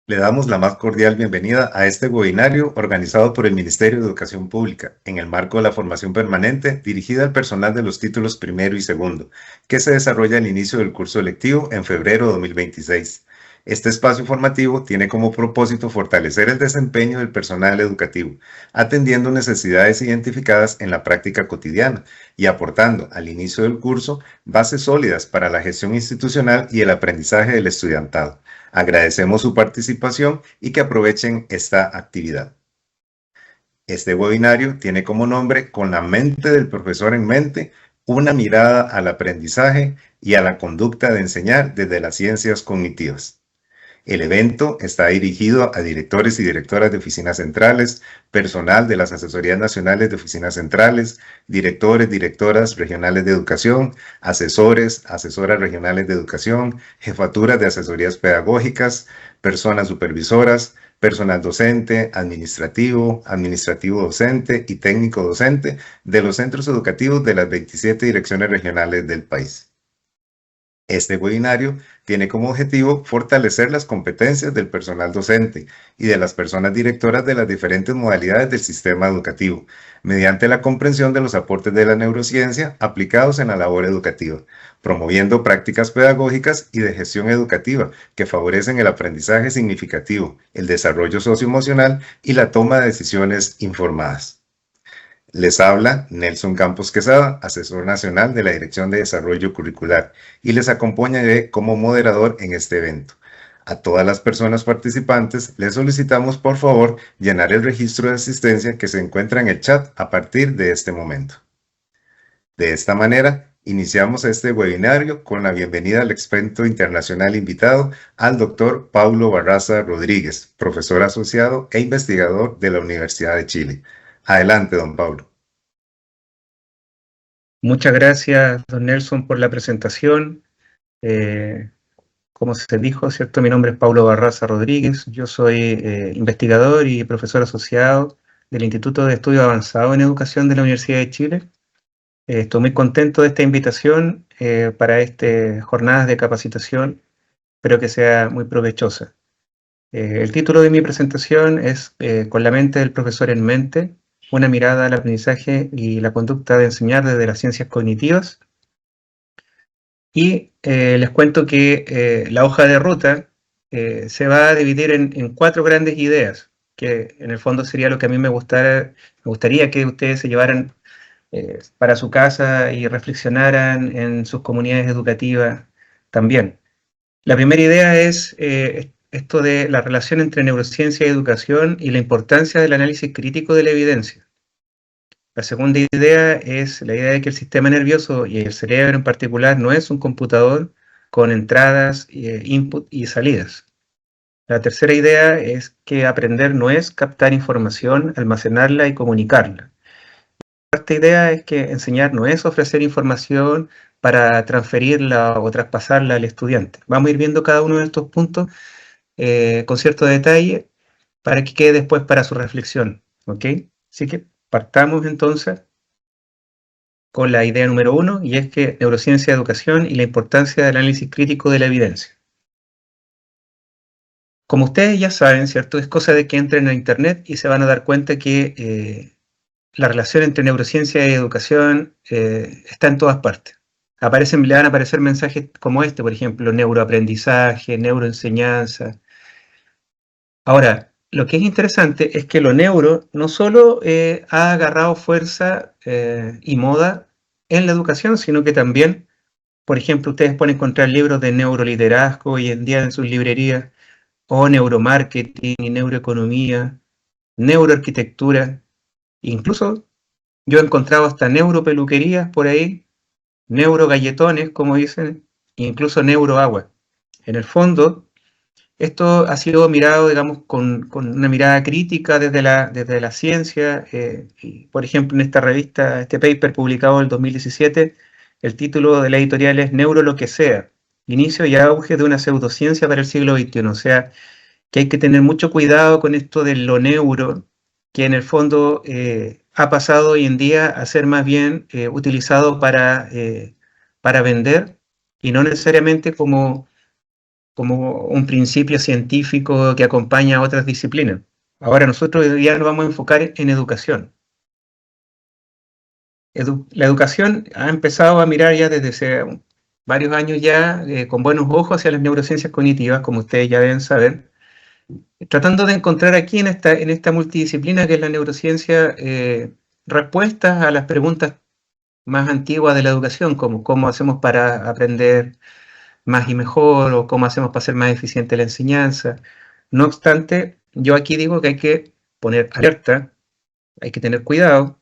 Le damos la más cordial bienvenida a este webinario organizado por el Ministerio de Educación Pública en el marco de la formación permanente dirigida al personal de los títulos primero y segundo, que se desarrolla al inicio del curso lectivo en febrero de 2026. Este espacio formativo tiene como propósito fortalecer el desempeño del personal educativo, atendiendo necesidades identificadas en la práctica cotidiana y aportando al inicio del curso bases sólidas para la gestión institucional y el aprendizaje del estudiantado. Agradecemos su participación y que aprovechen esta actividad. Este webinario tiene como nombre Con la mente del profesor en mente, una mirada al aprendizaje y a la conducta de enseñar desde las ciencias cognitivas. El evento está dirigido a directores y directoras de oficinas centrales, personal de las Asesorías Nacionales de Oficinas Centrales, directores, directoras regionales de educación, asesores, asesoras regionales de educación, jefaturas de asesorías pedagógicas, personas supervisoras, personal docente, administrativo, administrativo docente y técnico docente de los centros educativos de las 27 direcciones regionales del país. Este webinario tiene como objetivo fortalecer las competencias del personal docente y de las personas directoras de las diferentes modalidades del sistema educativo, mediante la comprensión de los aportes de la neurociencia aplicados en la labor educativa, promoviendo prácticas pedagógicas y de gestión educativa que favorecen el aprendizaje significativo, el desarrollo socioemocional y la toma de decisiones informadas. Les habla Nelson Campos Quesada, asesor nacional de la Dirección de Desarrollo Curricular, y les acompañaré como moderador en este evento. A todas las personas participantes les solicitamos por favor llenar el registro de asistencia que se encuentra en el chat a partir de este momento. De esta manera, iniciamos este webinario con la bienvenida al experto internacional invitado, al doctor Paulo Barraza Rodríguez, profesor asociado e investigador de la Universidad de Chile. Adelante, don Paulo. Muchas gracias, don Nelson, por la presentación. Como se dijo, ¿cierto? Mi nombre es Paulo Barraza Rodríguez. Yo soy investigador y profesor asociado del Instituto de Estudios Avanzados en Educación de la Universidad de Chile. Estoy muy contento de esta invitación para estas jornadas de capacitación. Espero que sea muy provechosa. El título de mi presentación es Con la mente del profesor en mente, una mirada al aprendizaje y la conducta de enseñar desde las ciencias cognitivas. Y les cuento que la hoja de ruta se va a dividir en 4 grandes ideas, que en el fondo sería lo que a mí me gustaría que ustedes se llevaran para su casa y reflexionaran en sus comunidades educativas también. La primera idea es esto de la relación entre neurociencia y educación y la importancia del análisis crítico de la evidencia. La segunda idea es la idea de que el sistema nervioso y el cerebro en particular no es un computador con entradas, input y salidas. La tercera idea es que aprender no es captar información, almacenarla y comunicarla. La cuarta idea es que enseñar no es ofrecer información para transferirla o traspasarla al estudiante. Vamos a ir viendo cada uno de estos puntos con cierto detalle para que quede después para su reflexión. ¿Ok? Así que partamos entonces con la idea número 1, y es que neurociencia de educación y la importancia del análisis crítico de la evidencia. Como ustedes ya saben, ¿cierto? Es cosa de que entren a internet y se van a dar cuenta que la relación entre neurociencia y educación está en todas partes. Le van a aparecer mensajes como este, por ejemplo, neuroaprendizaje, neuroenseñanza. Ahora, lo que es interesante es que lo neuro no solo ha agarrado fuerza y moda en la educación, sino que también, por ejemplo, ustedes pueden encontrar libros de neuroliderazgo hoy en día en sus librerías, o neuromarketing y neuroeconomía, neuroarquitectura, incluso yo he encontrado hasta neuropeluquerías por ahí, neurogalletones, como dicen, incluso neuroagua. En el fondo, esto ha sido mirado, digamos, con una mirada crítica desde la ciencia. Y, por ejemplo, en esta revista, este paper publicado en el 2017, el título de la editorial es Neuro lo que sea, inicio y auge de una pseudociencia para el siglo XXI. O sea, que hay que tener mucho cuidado con esto de lo neuro, que en el fondo ha pasado hoy en día a ser más bien utilizado para vender y no necesariamente como como un principio científico que acompaña a otras disciplinas. Ahora nosotros hoy día nos vamos a enfocar en educación. La educación ha empezado a mirar ya desde hace varios años ya con buenos ojos hacia las neurociencias cognitivas, como ustedes ya deben saber, tratando de encontrar aquí en esta multidisciplina que es la neurociencia respuestas a las preguntas más antiguas de la educación, como cómo hacemos para aprender más y mejor, o cómo hacemos para hacer más eficiente la enseñanza. No obstante, yo aquí digo que hay que poner alerta, hay que tener cuidado,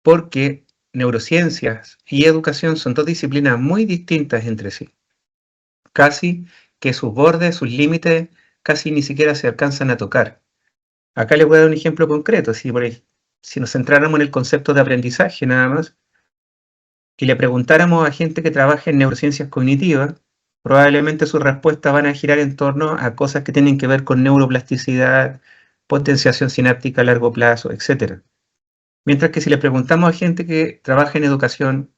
porque neurociencias y educación son dos disciplinas muy distintas entre sí. Casi que sus bordes, sus límites, casi ni siquiera se alcanzan a tocar. Acá les voy a dar un ejemplo concreto. Si nos centráramos en el concepto de aprendizaje nada más, y le preguntáramos a gente que trabaja en neurociencias cognitivas, probablemente sus respuestas van a girar en torno a cosas que tienen que ver con neuroplasticidad, potenciación sináptica a largo plazo, etc. Mientras que si le preguntamos a gente que trabaja en educación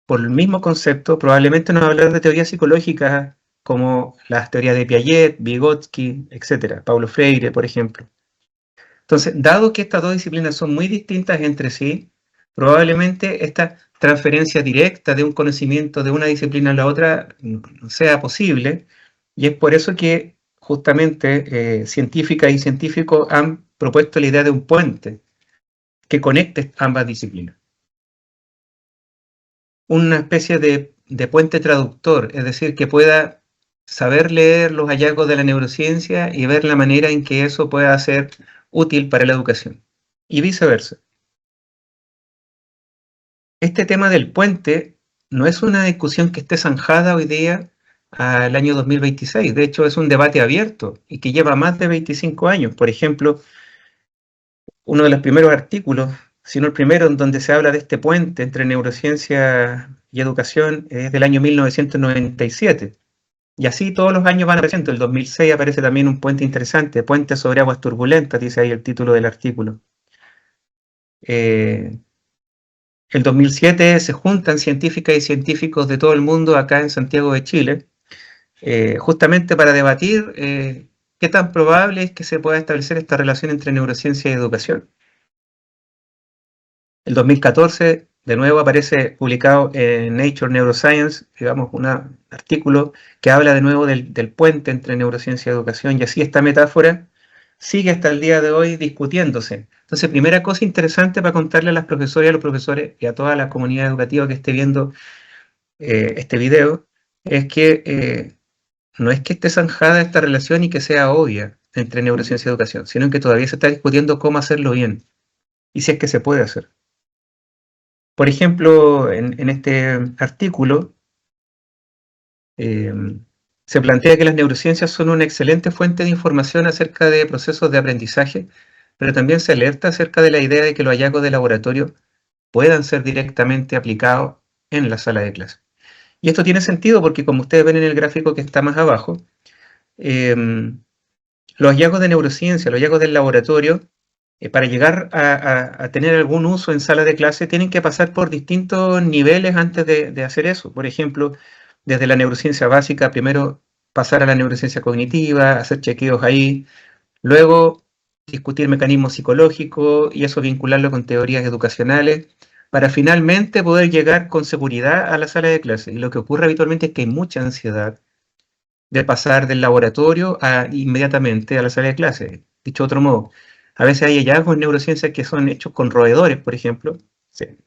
por el mismo concepto, probablemente nos va a hablar de teorías psicológicas como las teorías de Piaget, Vygotsky, etc. Paulo Freire, por ejemplo. Entonces, dado que estas dos disciplinas son muy distintas entre sí, probablemente esta transferencia directa de un conocimiento de una disciplina a la otra no sea posible, y es por eso que justamente científicas y científicos han propuesto la idea de un puente que conecte ambas disciplinas. Una especie de puente traductor, es decir, que pueda saber leer los hallazgos de la neurociencia y ver la manera en que eso pueda ser útil para la educación, y viceversa. Este tema del puente no es una discusión que esté zanjada hoy día al año 2026, de hecho es un debate abierto y que lleva más de 25 años. Por ejemplo, uno de los primeros artículos, si no el primero, en donde se habla de este puente entre neurociencia y educación es del año 1997. Y así todos los años van apareciendo. El 2006 aparece también un puente interesante, Puente sobre aguas turbulentas, dice ahí el título del artículo. El 2007 se juntan científicas y científicos de todo el mundo acá en Santiago de Chile, justamente para debatir qué tan probable es que se pueda establecer esta relación entre neurociencia y educación. El 2014, de nuevo, aparece publicado en Nature Neuroscience, digamos, un artículo que habla de nuevo del puente entre neurociencia y educación, y así esta metáfora sigue hasta el día de hoy discutiéndose. Entonces, primera cosa interesante para contarle a las profesoras y a los profesores y a toda la comunidad educativa que esté viendo este video, es que no es que esté zanjada esta relación y que sea obvia entre neurociencia y educación, sino que todavía se está discutiendo cómo hacerlo bien, y si es que se puede hacer. Por ejemplo, en este artículo se plantea que las neurociencias son una excelente fuente de información acerca de procesos de aprendizaje, pero también se alerta acerca de la idea de que los hallazgos de laboratorio puedan ser directamente aplicados en la sala de clase. Y esto tiene sentido porque, como ustedes ven en el gráfico que está más abajo, los hallazgos de neurociencia, los hallazgos del laboratorio, para llegar a tener algún uso en sala de clase, tienen que pasar por distintos niveles antes de hacer eso. Por ejemplo, desde la neurociencia básica, primero pasar a la neurociencia cognitiva, hacer chequeos ahí, luego discutir mecanismos psicológicos y eso vincularlo con teorías educacionales, para finalmente poder llegar con seguridad a la sala de clase. Y lo que ocurre habitualmente es que hay mucha ansiedad de pasar del laboratorio inmediatamente a la sala de clase. Dicho de otro modo, a veces hay hallazgos en neurociencia que son hechos con roedores, por ejemplo, sí.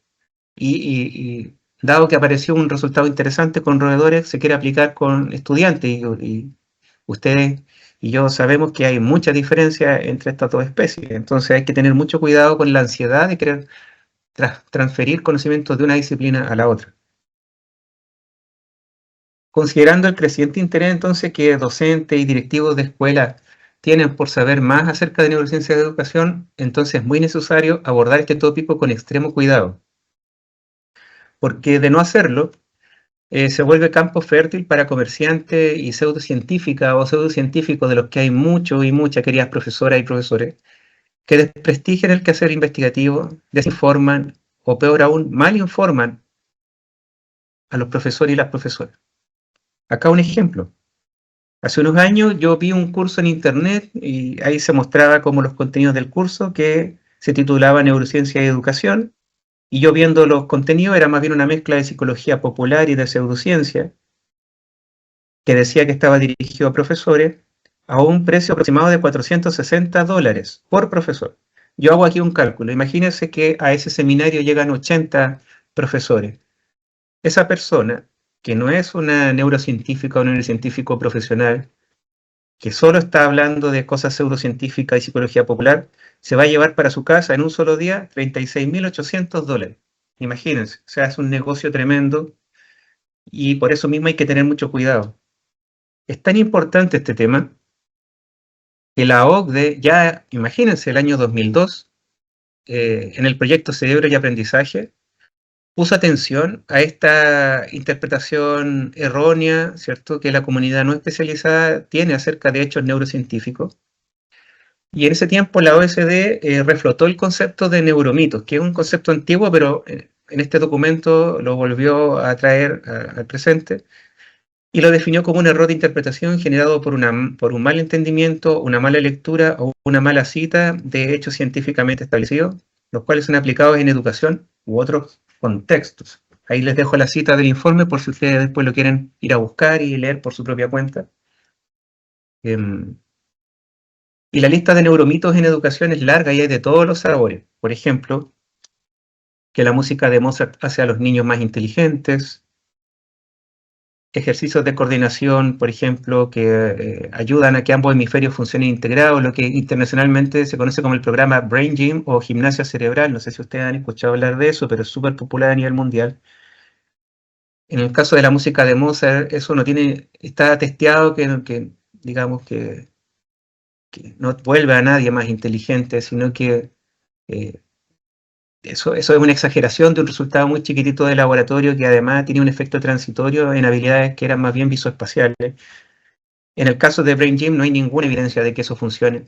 Y dado que apareció un resultado interesante con roedores, se quiere aplicar con estudiantes, y ustedes y yo sabemos que hay mucha diferencia entre estas dos especies, entonces hay que tener mucho cuidado con la ansiedad de querer transferir conocimientos de una disciplina a la otra. Considerando el creciente interés entonces que docentes y directivos de escuelas tienen por saber más acerca de neurociencia de educación, entonces es muy necesario abordar este tópico con extremo cuidado, porque de no hacerlo, se vuelve campo fértil para comerciantes y pseudocientíficas o pseudocientíficos, de los que hay muchos y muchas, queridas profesoras y profesores, que desprestigian el quehacer investigativo, desinforman o peor aún, mal informan a los profesores y las profesoras. Acá un ejemplo. Hace unos años yo vi un curso en internet y ahí se mostraba como los contenidos del curso que se titulaba Neurociencia y Educación, y yo viendo los contenidos era más bien una mezcla de psicología popular y de pseudociencia, que decía que estaba dirigido a profesores a un precio aproximado de $460 por profesor. Yo hago aquí un cálculo. Imagínense que a ese seminario llegan 80 profesores. Esa persona, que no es una neurocientífica o un neurocientífico profesional, que solo está hablando de cosas pseudocientíficas y psicología popular, se va a llevar para su casa en un solo día $36.800. Imagínense, o sea, es un negocio tremendo y por eso mismo hay que tener mucho cuidado. Es tan importante este tema que la OCDE, ya imagínense, el año 2002, en el proyecto Cerebro y Aprendizaje, puso atención a esta interpretación errónea, ¿cierto?, que la comunidad no especializada tiene acerca de hechos neurocientíficos. Y en ese tiempo la OSD reflotó el concepto de neuromitos, que es un concepto antiguo, pero en este documento lo volvió a traer al presente y lo definió como un error de interpretación generado por un mal entendimiento, una mala lectura o una mala cita de hechos científicamente establecidos, los cuales son aplicados en educación u otros contextos. Ahí les dejo la cita del informe por si ustedes después lo quieren ir a buscar y leer por su propia cuenta. Y la lista de neuromitos en educación es larga y hay de todos los sabores. Por ejemplo, que la música de Mozart hace a los niños más inteligentes, ejercicios de coordinación, por ejemplo, que ayudan a que ambos hemisferios funcionen integrados, lo que internacionalmente se conoce como el programa Brain Gym o gimnasia cerebral. No sé si ustedes han escuchado hablar de eso, pero es súper popular a nivel mundial. En el caso de la música de Mozart, eso no tiene, está testeado digamos que no vuelve a nadie más inteligente, sino que eso es una exageración de un resultado muy chiquitito de laboratorio que además tiene un efecto transitorio en habilidades que eran más bien visoespaciales. En el caso de Brain Gym no hay ninguna evidencia de que eso funcione.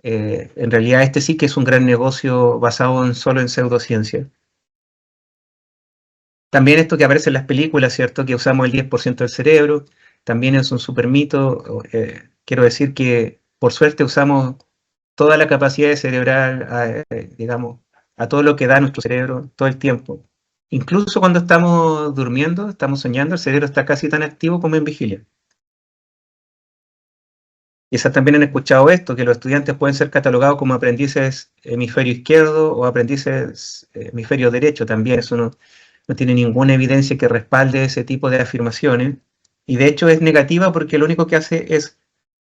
En realidad este sí que es un gran negocio basado solo en pseudociencia. También esto que aparece en las películas, ¿cierto? Que usamos el 10% del cerebro, también es un super mito. Quiero decir que por suerte usamos toda la capacidad cerebral, digamos, a todo lo que da nuestro cerebro todo el tiempo. Incluso cuando estamos durmiendo, estamos soñando, el cerebro está casi tan activo como en vigilia. Quizás también han escuchado esto, que los estudiantes pueden ser catalogados como aprendices hemisferio izquierdo o aprendices hemisferio derecho también. Eso no tiene ninguna evidencia que respalde ese tipo de afirmaciones. Y de hecho es negativa porque lo único que hace es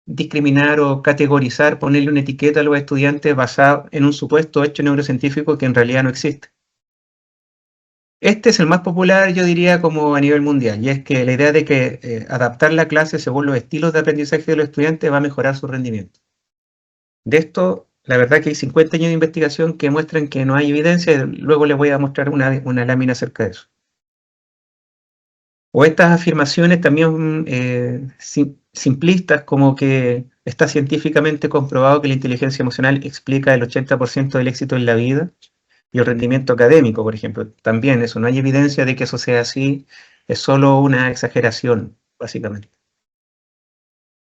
discriminar o categorizar, ponerle una etiqueta a los estudiantes basada en un supuesto hecho neurocientífico que en realidad no existe. Este es el más popular, yo diría, como a nivel mundial, y es que la idea de que adaptar la clase según los estilos de aprendizaje de los estudiantes va a mejorar su rendimiento. De esto, la verdad que hay 50 años de investigación que muestran que no hay evidencia, y luego les voy a mostrar una lámina acerca de eso. O estas afirmaciones también simplistas, como que está científicamente comprobado que la inteligencia emocional explica el 80% del éxito en la vida y el rendimiento académico, por ejemplo. También eso, no hay evidencia de que eso sea así, es solo una exageración, básicamente.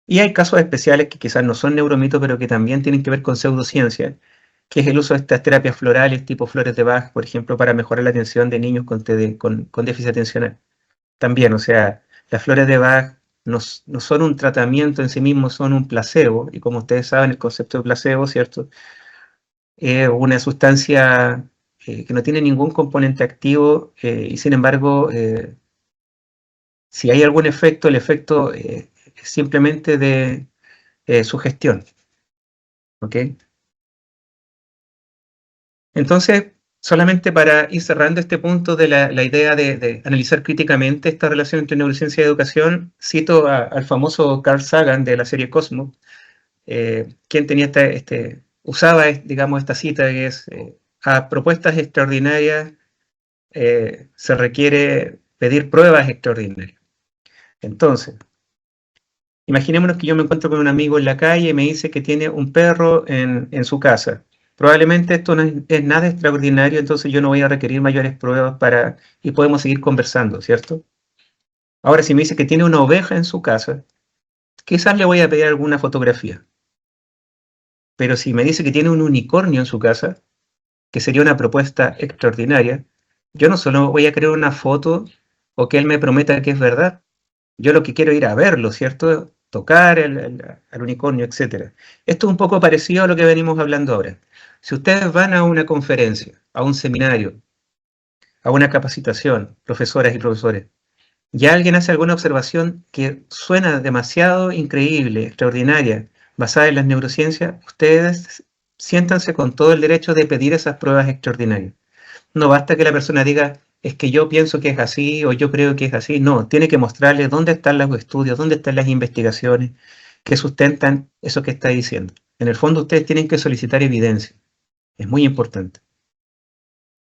Y hay casos especiales que quizás no son neuromitos, pero que también tienen que ver con pseudociencia, que es el uso de estas terapias florales tipo flores de Bach, por ejemplo, para mejorar la atención de niños con déficit atencional. También, o sea, las flores de Bach no son un tratamiento en sí mismo, son un placebo, y como ustedes saben, el concepto de placebo, ¿cierto? Es una sustancia que no tiene ningún componente activo y sin embargo, si hay algún efecto, el efecto es simplemente de sugestión, ¿ok? Entonces, solamente para ir cerrando este punto de la idea de analizar críticamente esta relación entre neurociencia y educación, cito al famoso Carl Sagan de la serie Cosmos, quien tenía usaba, digamos, esta cita que es, a propuestas extraordinarias se requiere pedir pruebas extraordinarias. Entonces, imaginémonos que yo me encuentro con un amigo en la calle y me dice que tiene un perro en su casa. Probablemente esto no es nada extraordinario, entonces yo no voy a requerir mayores pruebas y podemos seguir conversando, ¿cierto? Ahora, si me dice que tiene una oveja en su casa, quizás le voy a pedir alguna fotografía. Pero si me dice que tiene un unicornio en su casa, que sería una propuesta extraordinaria, yo no solo voy a querer una foto o que él me prometa que es verdad, yo lo que quiero es ir a verlo, ¿cierto? Tocar al unicornio, etc. Esto es un poco parecido a lo que venimos hablando ahora. Si ustedes van a una conferencia, a un seminario, a una capacitación, profesoras y profesores, y alguien hace alguna observación que suena demasiado increíble, extraordinaria, basada en las neurociencias, ustedes siéntanse con todo el derecho de pedir esas pruebas extraordinarias. No basta que la persona diga, es que yo pienso que es así o yo creo que es así. No, tiene que mostrarles dónde están los estudios, dónde están las investigaciones que sustentan eso que está diciendo. En el fondo ustedes tienen que solicitar evidencia. Es muy importante.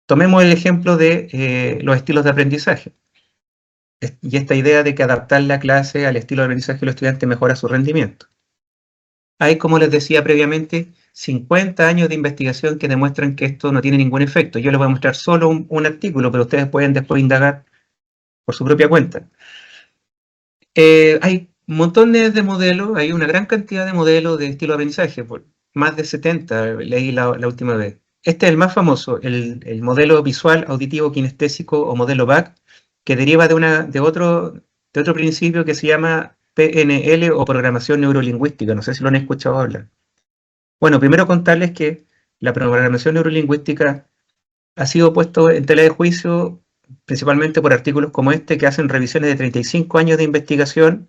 Tomemos el ejemplo de los estilos de aprendizaje. Y esta idea de que adaptar la clase al estilo de aprendizaje de los estudiantes mejora su rendimiento. Hay, como les decía previamente, 50 años de investigación que demuestran que esto no tiene ningún efecto. Yo les voy a mostrar solo un artículo, pero ustedes pueden después indagar por su propia cuenta. Hay montones de modelos, hay una gran cantidad de modelos de estilo de aprendizaje, por más de 70 leí la última vez. Este es el más famoso, el modelo visual, auditivo, kinestésico o modelo BAC, que deriva de otro principio que se llama PNL o programación neurolingüística. No sé si lo han escuchado hablar. Bueno, primero contarles que la programación neurolingüística ha sido puesto en tela de juicio principalmente por artículos como este que hacen revisiones de 35 años de investigación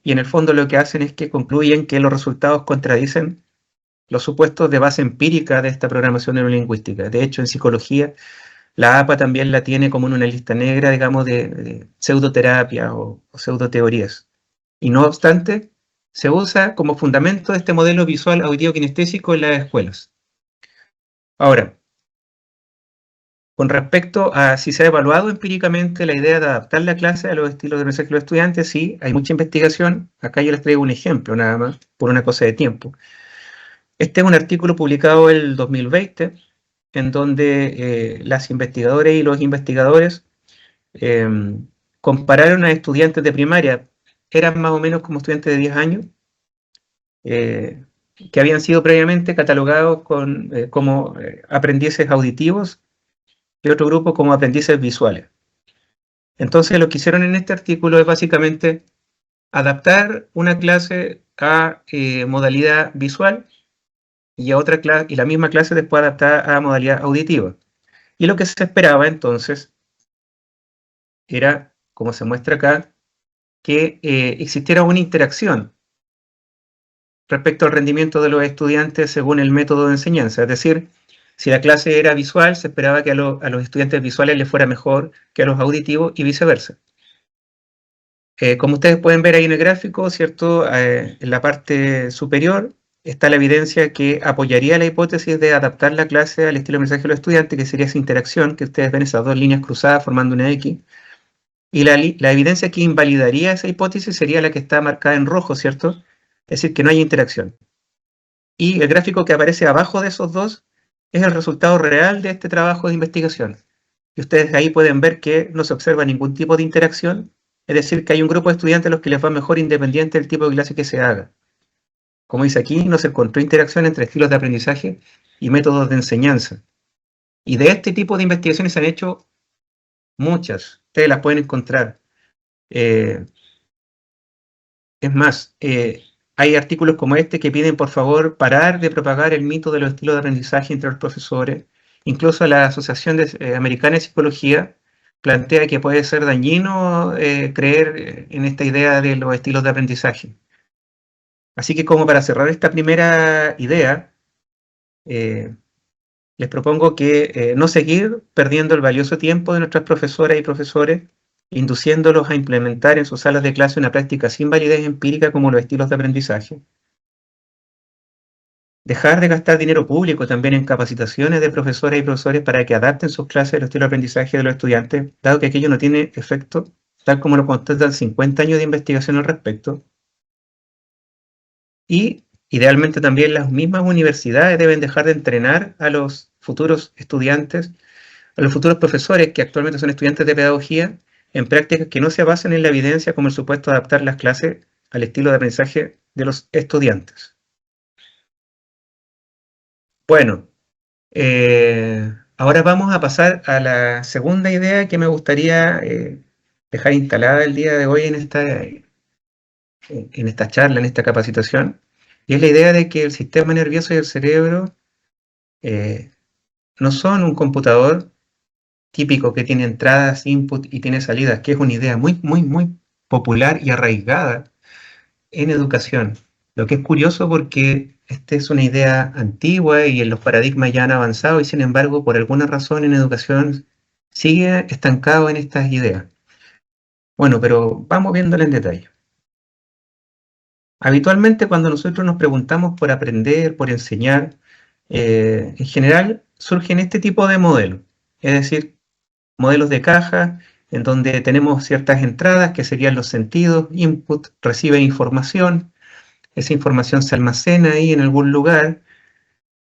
y en el fondo lo que hacen es que concluyen que los resultados contradicen los supuestos de base empírica de esta programación neurolingüística. De hecho, en psicología, la APA también la tiene como en una lista negra, digamos, de pseudoterapia o pseudoteorías. Y no obstante, se usa como fundamento de este modelo visual auditivo kinestésico en las escuelas. Ahora, con respecto a si se ha evaluado empíricamente la idea de adaptar la clase a los estilos de aprendizaje de los estudiantes, sí, hay mucha investigación. Acá yo les traigo un ejemplo nada más, por una cosa de tiempo. Este es un artículo publicado el 2020, en donde las investigadoras y los investigadores compararon a estudiantes de primaria, eran más o menos como estudiantes de 10 años, que habían sido previamente catalogados como aprendices auditivos y otro grupo como aprendices visuales. Entonces lo que hicieron en este artículo es básicamente adaptar una clase a modalidad visual y a otra clase, y la misma clase después adaptada a modalidad auditiva. Y lo que se esperaba entonces era, como se muestra acá, que existiera una interacción respecto al rendimiento de los estudiantes según el método de enseñanza. Es decir, si la clase era visual, se esperaba que a los estudiantes visuales les fuera mejor que a los auditivos y viceversa. Como ustedes pueden ver ahí en el gráfico, ¿cierto? En la parte superior está la evidencia que apoyaría la hipótesis de adaptar la clase al estilo de aprendizaje de los estudiantes, que sería esa interacción, que ustedes ven esas dos líneas cruzadas formando una X. Y la evidencia que invalidaría esa hipótesis sería la que está marcada en rojo, ¿cierto? Es decir, que no hay interacción. Y el gráfico que aparece abajo de esos dos es el resultado real de este trabajo de investigación. Y ustedes ahí pueden ver que no se observa ningún tipo de interacción, es decir, que hay un grupo de estudiantes a los que les va mejor independiente del tipo de clase que se haga. Como dice aquí, no se encontró interacción entre estilos de aprendizaje y métodos de enseñanza. Y de este tipo de investigaciones se han hecho muchas, ustedes las pueden encontrar. Es más, hay artículos como este que piden por favor parar de propagar el mito de los estilos de aprendizaje entre los profesores. Incluso la Asociación Americana de Psicología plantea que puede ser dañino creer en esta idea de los estilos de aprendizaje. Así que como para cerrar esta primera idea, les propongo que no seguir perdiendo el valioso tiempo de nuestras profesoras y profesores, induciéndolos a implementar en sus salas de clase una práctica sin validez empírica como los estilos de aprendizaje. Dejar de gastar dinero público también en capacitaciones de profesoras y profesores para que adapten sus clases al estilo de aprendizaje de los estudiantes, dado que aquello no tiene efecto, tal como lo constatan 50 años de investigación al respecto. Y idealmente también las mismas universidades deben dejar de entrenar a los futuros estudiantes, a los futuros profesores que actualmente son estudiantes de pedagogía, en prácticas que no se basen en la evidencia como el supuesto de adaptar las clases, al estilo de aprendizaje de los estudiantes. Bueno, ahora vamos a pasar a la segunda idea que me gustaría dejar instalada el día de hoy en esta charla, en esta capacitación, y es la idea de que el sistema nervioso y el cerebro no son un computador típico que tiene entradas, input y tiene salidas, que es una idea muy, muy, muy popular y arraigada en educación. Lo que es curioso porque esta es una idea antigua y en los paradigmas ya han avanzado y sin embargo, por alguna razón en educación sigue estancado en estas ideas. Bueno, pero vamos viéndola en detalle. Habitualmente cuando nosotros nos preguntamos por aprender, por enseñar, en general surgen este tipo de modelos, es decir, modelos de caja en donde tenemos ciertas entradas que serían los sentidos, input, recibe información, esa información se almacena ahí en algún lugar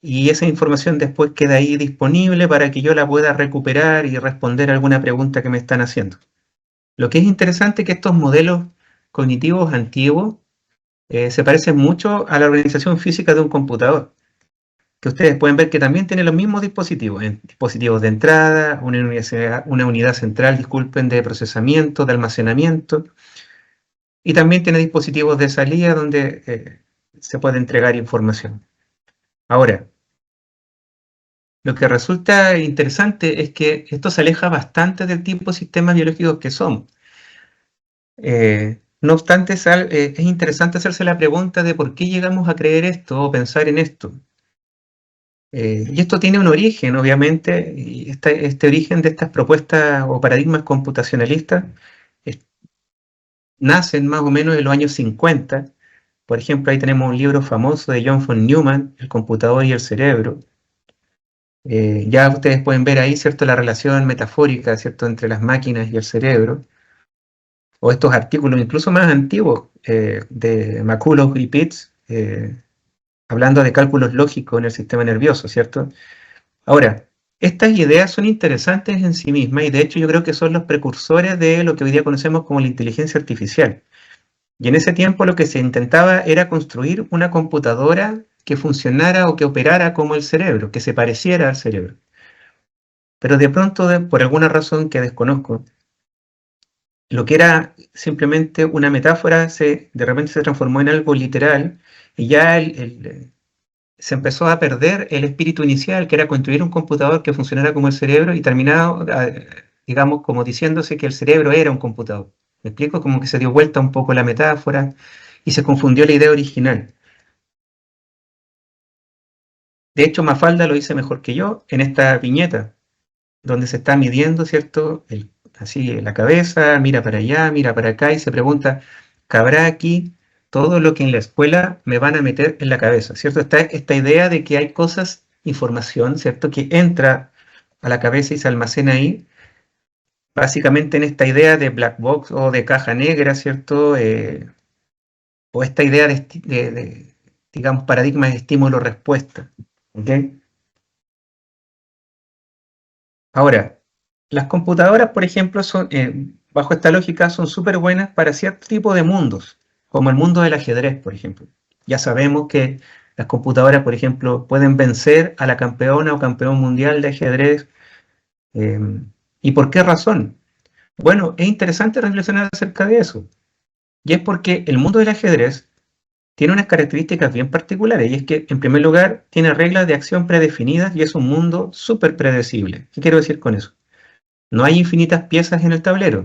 y esa información después queda ahí disponible para que yo la pueda recuperar y responder a alguna pregunta que me están haciendo. Lo que es interesante es que estos modelos cognitivos antiguos se parecen mucho a la organización física de un computador, que ustedes pueden ver que también tiene los mismos dispositivos, dispositivos de entrada, una unidad central, disculpen, de procesamiento, de almacenamiento, y también tiene dispositivos de salida donde se puede entregar información. Ahora, lo que resulta interesante es que esto se aleja bastante del tipo de sistemas biológicos que somos. No obstante, es interesante hacerse la pregunta de por qué llegamos a creer esto o pensar en esto. Y esto tiene un origen, obviamente, y este origen de estas propuestas o paradigmas computacionalistas nacen más o menos en los años 50. Por ejemplo, ahí tenemos un libro famoso de John von Neumann, El computador y el cerebro. Ya ustedes pueden ver ahí, ¿cierto?, la relación metafórica, ¿cierto?, entre las máquinas y el cerebro. O estos artículos incluso más antiguos de McCulloch y Pitts, hablando de cálculos lógicos en el sistema nervioso, ¿cierto? Ahora, estas ideas son interesantes en sí mismas y de hecho yo creo que son los precursores de lo que hoy día conocemos como la inteligencia artificial. Y en ese tiempo lo que se intentaba era construir una computadora que funcionara o que operara como el cerebro, que se pareciera al cerebro. Pero de pronto, por alguna razón que desconozco, lo que era simplemente una metáfora de repente se transformó en algo literal y ya se empezó a perder el espíritu inicial, que era construir un computador que funcionara como el cerebro y terminado, digamos, como diciéndose que el cerebro era un computador. ¿Me explico? Como que se dio vuelta un poco la metáfora y se confundió la idea original. De hecho, Mafalda lo dice mejor que yo en esta viñeta, donde se está midiendo, ¿cierto? Así la cabeza, mira para allá, mira para acá y se pregunta, ¿cabrá aquí todo lo que en la escuela me van a meter en la cabeza? ¿Cierto? Está esta idea de que hay cosas, información, ¿cierto? Que entra a la cabeza y se almacena ahí, básicamente en esta idea de black box o de caja negra, ¿cierto? O esta idea digamos, paradigma de estímulo-respuesta. ¿Ok? Ahora, las computadoras, por ejemplo, bajo esta lógica, son súper buenas para cierto tipo de mundos, como el mundo del ajedrez, por ejemplo. Ya sabemos que las computadoras, por ejemplo, pueden vencer a la campeona o campeón mundial de ajedrez. eh, ¿Y por qué razón? Bueno, es interesante reflexionar acerca de eso. Y es porque el mundo del ajedrez tiene unas características bien particulares, y es que, en primer lugar, tiene reglas de acción predefinidas y es un mundo súper predecible. ¿Qué quiero decir con eso? No hay infinitas piezas en el tablero.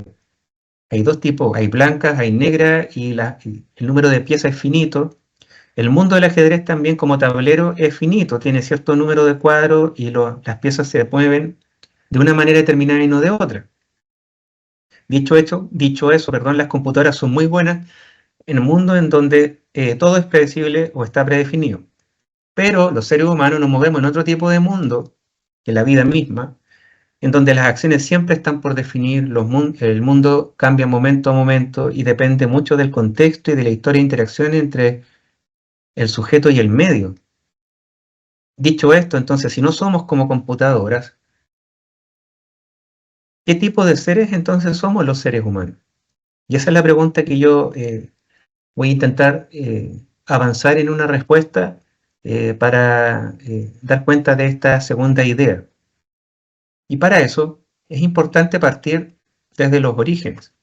Hay dos tipos, hay blancas, hay negras y el número de piezas es finito. El mundo del ajedrez también como tablero es finito, tiene cierto número de cuadros y las piezas se mueven de una manera determinada y no de otra. Dicho eso, perdón, las computadoras son muy buenas en un mundo en donde todo es predecible o está predefinido. Pero los seres humanos nos movemos en otro tipo de mundo, que la vida misma, en donde las acciones siempre están por definir, el mundo cambia momento a momento y depende mucho del contexto y de la historia de interacción entre el sujeto y el medio. Dicho esto, entonces, si no somos como computadoras, ¿qué tipo de seres entonces somos los seres humanos? Y esa es la pregunta que yo voy a intentar avanzar en una respuesta para dar cuenta de esta segunda idea. Y para eso es importante partir desde los orígenes.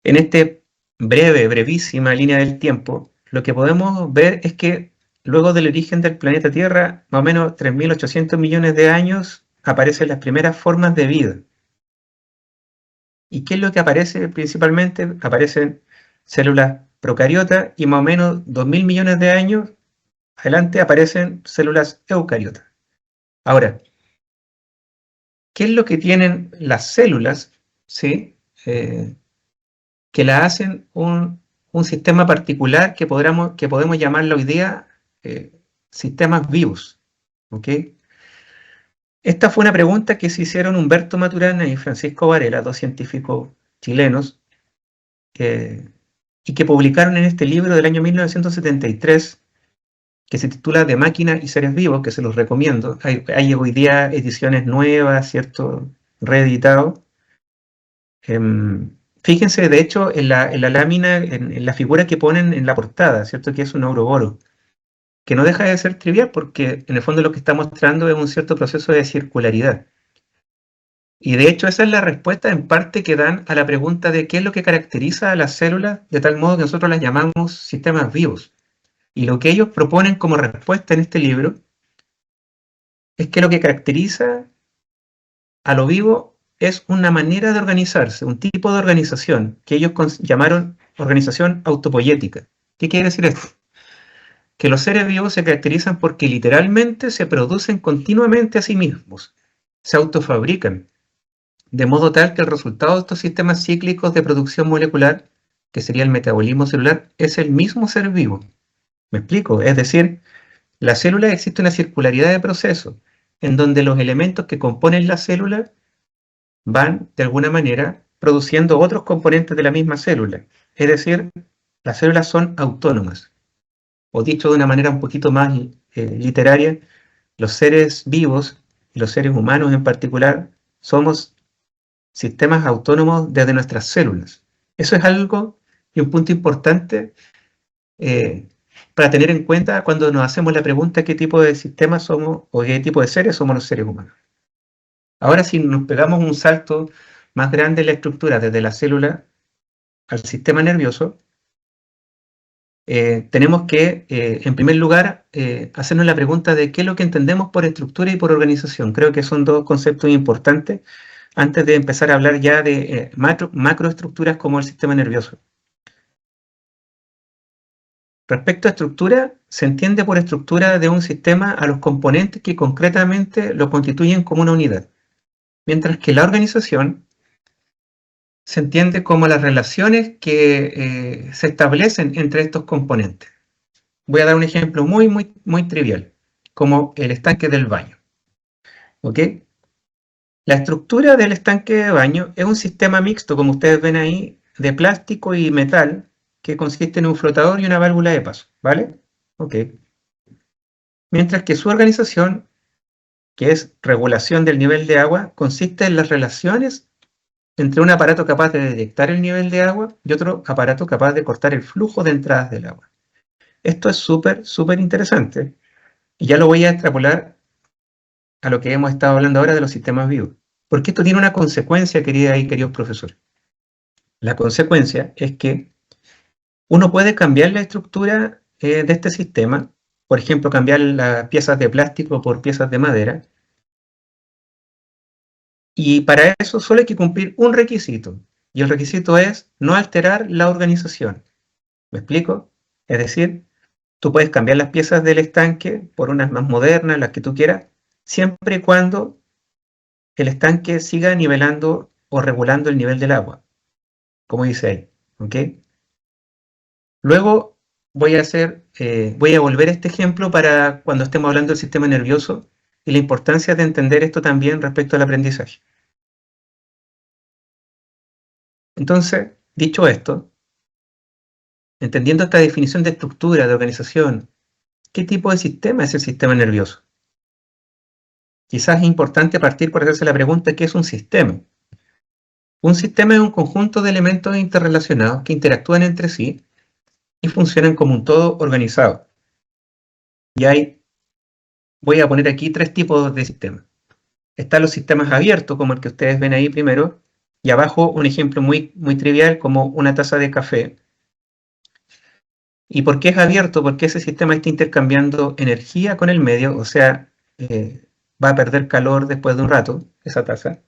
En este brevísima línea del tiempo, lo que podemos ver es que luego del origen del planeta Tierra, más o menos 3.800 millones de años, aparecen las primeras formas de vida. ¿Y qué es lo que aparece principalmente? Aparecen células procariotas y más o menos 2.000 millones de años adelante aparecen células eucariotas. Ahora, ¿qué es lo que tienen las células? ¿Sí? Que la hacen un sistema particular que podemos llamarlo hoy día sistemas vivos. ¿Okay? Esta fue una pregunta que se hicieron Humberto Maturana y Francisco Varela, dos científicos chilenos, y que publicaron en este libro del año 1973, que se titula De máquina y seres vivos, que se los recomiendo. Hay hoy día ediciones nuevas, ¿cierto? Reeditado. Fíjense, de hecho, en la lámina, en la figura que ponen en la portada, ¿cierto? Que es un Ouroboros, que no deja de ser trivial porque en el fondo lo que está mostrando es un cierto proceso de circularidad. Y de hecho esa es la respuesta en parte que dan a la pregunta de qué es lo que caracteriza a las células, de tal modo que nosotros las llamamos sistemas vivos. Y lo que ellos proponen como respuesta en este libro es que lo que caracteriza a lo vivo es una manera de organizarse, un tipo de organización que ellos llamaron organización autopoyética. ¿Qué quiere decir esto? Que los seres vivos se caracterizan porque literalmente se producen continuamente a sí mismos, se autofabrican, de modo tal que el resultado de estos sistemas cíclicos de producción molecular, que sería el metabolismo celular, es el mismo ser vivo. ¿Me explico? Es decir, la célula existe una circularidad de proceso en donde los elementos que componen la célula van, de alguna manera, produciendo otros componentes de la misma célula. Es decir, las células son autónomas. O dicho de una manera un poquito más literaria, los seres vivos, y los seres humanos en particular, somos sistemas autónomos desde nuestras células. Eso es algo y un punto importante para tener en cuenta cuando nos hacemos la pregunta qué tipo de sistemas somos o qué tipo de seres somos los seres humanos. Ahora, si nos pegamos un salto más grande en la estructura desde la célula al sistema nervioso, tenemos que, en primer lugar, hacernos la pregunta de qué es lo que entendemos por estructura y por organización. Creo que son dos conceptos importantes antes de empezar a hablar ya de macroestructuras como el sistema nervioso. Respecto a estructura, se entiende por estructura de un sistema a los componentes que concretamente lo constituyen como una unidad, mientras que la organización se entiende como las relaciones que se establecen entre estos componentes. Voy a dar un ejemplo muy trivial, como el estanque del baño. ¿Ok? La estructura del estanque de baño es un sistema mixto, como ustedes ven ahí, de plástico y metal, que consiste en un flotador y una válvula de paso, ¿vale? Ok. Mientras que su organización, que es regulación del nivel de agua, consiste en las relaciones entre un aparato capaz de detectar el nivel de agua y otro aparato capaz de cortar el flujo de entradas del agua. Esto es súper interesante y ya lo voy a extrapolar a lo que hemos estado hablando ahora de los sistemas vivos. Porque esto tiene una consecuencia, queridas y queridos profesores. La consecuencia es que uno puede cambiar la estructura de este sistema, por ejemplo, cambiar las piezas de plástico por piezas de madera, y para eso solo hay que cumplir un requisito, y el requisito es no alterar la organización. ¿Me explico? Es decir, tú puedes cambiar las piezas del estanque por unas más modernas, las que tú quieras, siempre y cuando el estanque siga nivelando o regulando el nivel del agua, como dice ahí. ¿Ok? Luego voy a volver a este ejemplo para cuando estemos hablando del sistema nervioso y la importancia de entender esto también respecto al aprendizaje. Entonces, dicho esto, entendiendo esta definición de estructura, de organización, ¿qué tipo de sistema es el sistema nervioso? Quizás es importante partir por hacerse la pregunta ¿qué es un sistema? Un sistema es un conjunto de elementos interrelacionados que interactúan entre sí y funcionan como un todo organizado. Y voy a poner aquí 3 tipos de sistemas. Están los sistemas abiertos, como el que ustedes ven ahí primero, y abajo un ejemplo muy, muy trivial como una taza de café. ¿Y por qué es abierto? Porque ese sistema está intercambiando energía con el medio, o sea, va a perder calor después de un rato, esa taza,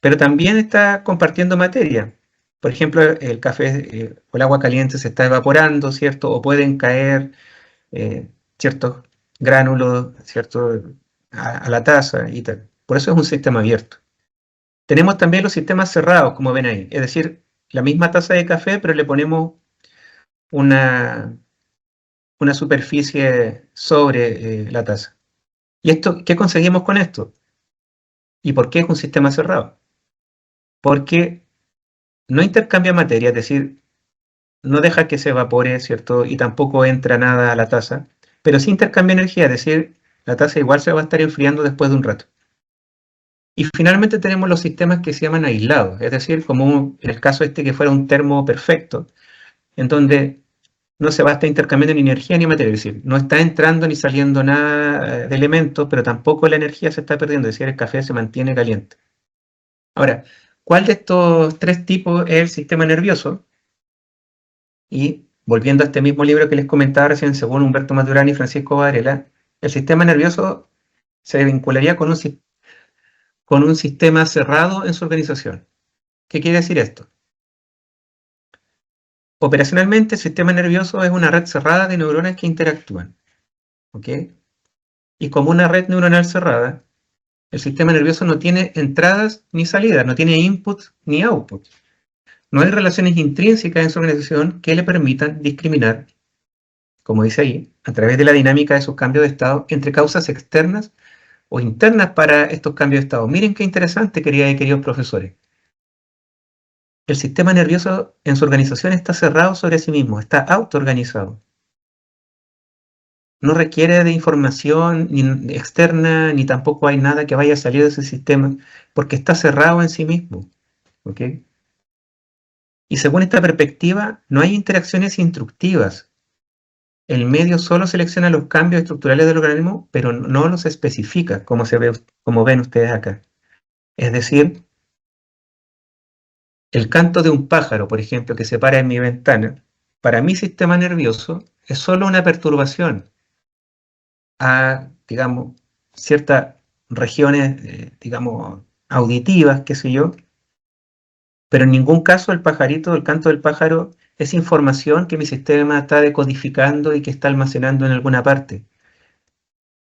pero también está compartiendo materia. Por ejemplo, el café o el agua caliente se está evaporando, ¿cierto? O pueden caer ciertos gránulos, ¿cierto? A la taza y tal. Por eso es un sistema abierto. Tenemos también los sistemas cerrados, como ven ahí, es decir, la misma taza de café, pero le ponemos una superficie sobre la taza. ¿Y esto qué conseguimos con esto? ¿Y por qué es un sistema cerrado? Porque no intercambia materia, es decir, no deja que se evapore, ¿cierto? Y tampoco entra nada a la taza, pero sí intercambia energía, es decir, la taza igual se va a estar enfriando después de un rato. Y finalmente tenemos los sistemas que se llaman aislados, es decir, como en el caso este que fuera un termo perfecto, en donde no se va a estar intercambiando ni energía ni materia, es decir, no está entrando ni saliendo nada de elementos, pero tampoco la energía se está perdiendo, es decir, el café se mantiene caliente. Ahora, ¿cuál de estos 3 tipos es el sistema nervioso? Y volviendo a este mismo libro que les comentaba recién, según Humberto Maturana y Francisco Varela, el sistema nervioso se vincularía con un sistema cerrado en su organización. ¿Qué quiere decir esto? Operacionalmente, el sistema nervioso es una red cerrada de neuronas que interactúan. ¿Ok? Y como una red neuronal cerrada, el sistema nervioso no tiene entradas ni salidas, no tiene inputs ni outputs. No hay relaciones intrínsecas en su organización que le permitan discriminar, como dice ahí, a través de la dinámica de sus cambios de estado entre causas externas o internas para estos cambios de estado. Miren qué interesante, queridas y queridos profesores. El sistema nervioso en su organización está cerrado sobre sí mismo, está autoorganizado. No requiere de información ni externa, ni tampoco hay nada que vaya a salir de ese sistema, porque está cerrado en sí mismo. ¿Ok? Y según esta perspectiva, no hay interacciones instructivas. El medio solo selecciona los cambios estructurales del organismo, pero no los especifica, como ven ustedes acá. Es decir, el canto de un pájaro, por ejemplo, que se para en mi ventana, para mi sistema nervioso es solo una perturbación a, digamos, ciertas regiones, digamos, auditivas, qué sé yo, pero en ningún caso el canto del pájaro es información que mi sistema está decodificando y que está almacenando en alguna parte.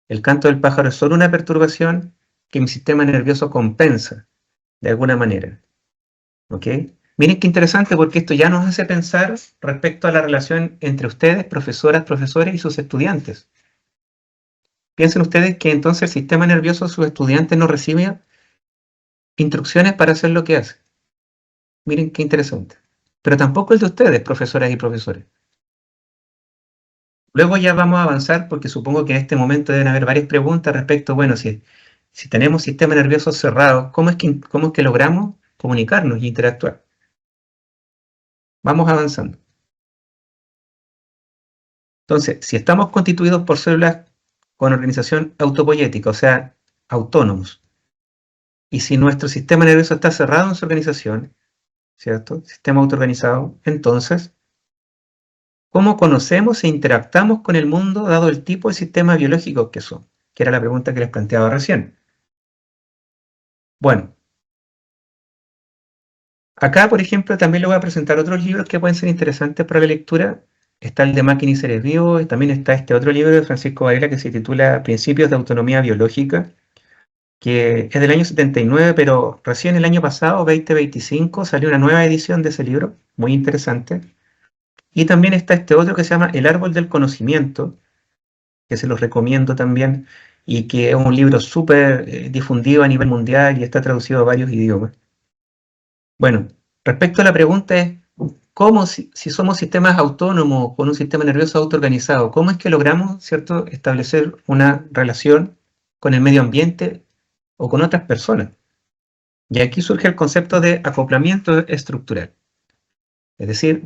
El canto del pájaro es solo una perturbación que mi sistema nervioso compensa de alguna manera. ¿Ok? Miren qué interesante porque esto ya nos hace pensar respecto a la relación entre ustedes, profesoras, profesores y sus estudiantes. Piensen ustedes que entonces el sistema nervioso de sus estudiantes no recibe instrucciones para hacer lo que hace. Miren qué interesante. Pero tampoco el de ustedes, profesoras y profesores. Luego ya vamos a avanzar porque supongo que en este momento deben haber varias preguntas respecto, bueno, si tenemos sistema nervioso cerrado, ¿cómo es que logramos comunicarnos y interactuar? Vamos avanzando. Entonces, si estamos constituidos por células con organización autopoyética, o sea, autónomos, y si nuestro sistema nervioso está cerrado en su organización, ¿cierto? Sistema autoorganizado, entonces, ¿cómo conocemos e interactuamos con el mundo dado el tipo de sistema biológico que son? Que era la pregunta que les planteaba recién. Bueno, acá, por ejemplo, también le voy a presentar otros libros que pueden ser interesantes para la lectura. Está el de Máquina y Seres Vivos, y también está este otro libro de Francisco Varela que se titula Principios de Autonomía Biológica, que es del año 79, pero recién el año pasado, 2025, salió una nueva edición de ese libro, muy interesante. Y también está este otro que se llama El Árbol del Conocimiento, que se los recomiendo también, y que es un libro súper difundido a nivel mundial y está traducido a varios idiomas. Bueno, respecto a la pregunta es, ¿cómo si somos sistemas autónomos con un sistema nervioso autoorganizado, cómo es que logramos, ¿cierto?, establecer una relación con el medio ambiente o con otras personas? Y aquí surge el concepto de acoplamiento estructural. Es decir,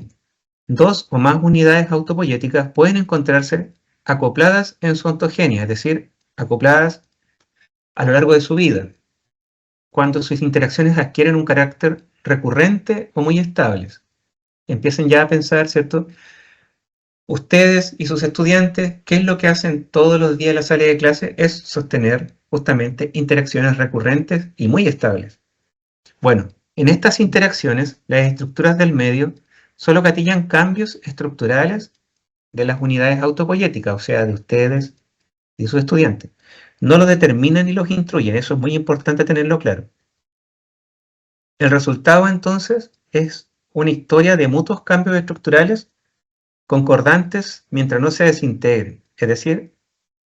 dos o más unidades autopoyéticas pueden encontrarse acopladas en su ontogenia, es decir, acopladas a lo largo de su vida, cuando sus interacciones adquieren un carácter recurrente o muy estables. Empiecen ya a pensar, ¿cierto? Ustedes y sus estudiantes, ¿qué es lo que hacen todos los días en la sala de clase? Es sostener justamente interacciones recurrentes y muy estables. Bueno, en estas interacciones, las estructuras del medio solo gatillan cambios estructurales de las unidades autopoyéticas, o sea, de ustedes y sus estudiantes. No los determinan ni los instruyen, eso es muy importante tenerlo claro. El resultado entonces es una historia de mutuos cambios estructurales concordantes mientras no se desintegren. Es decir,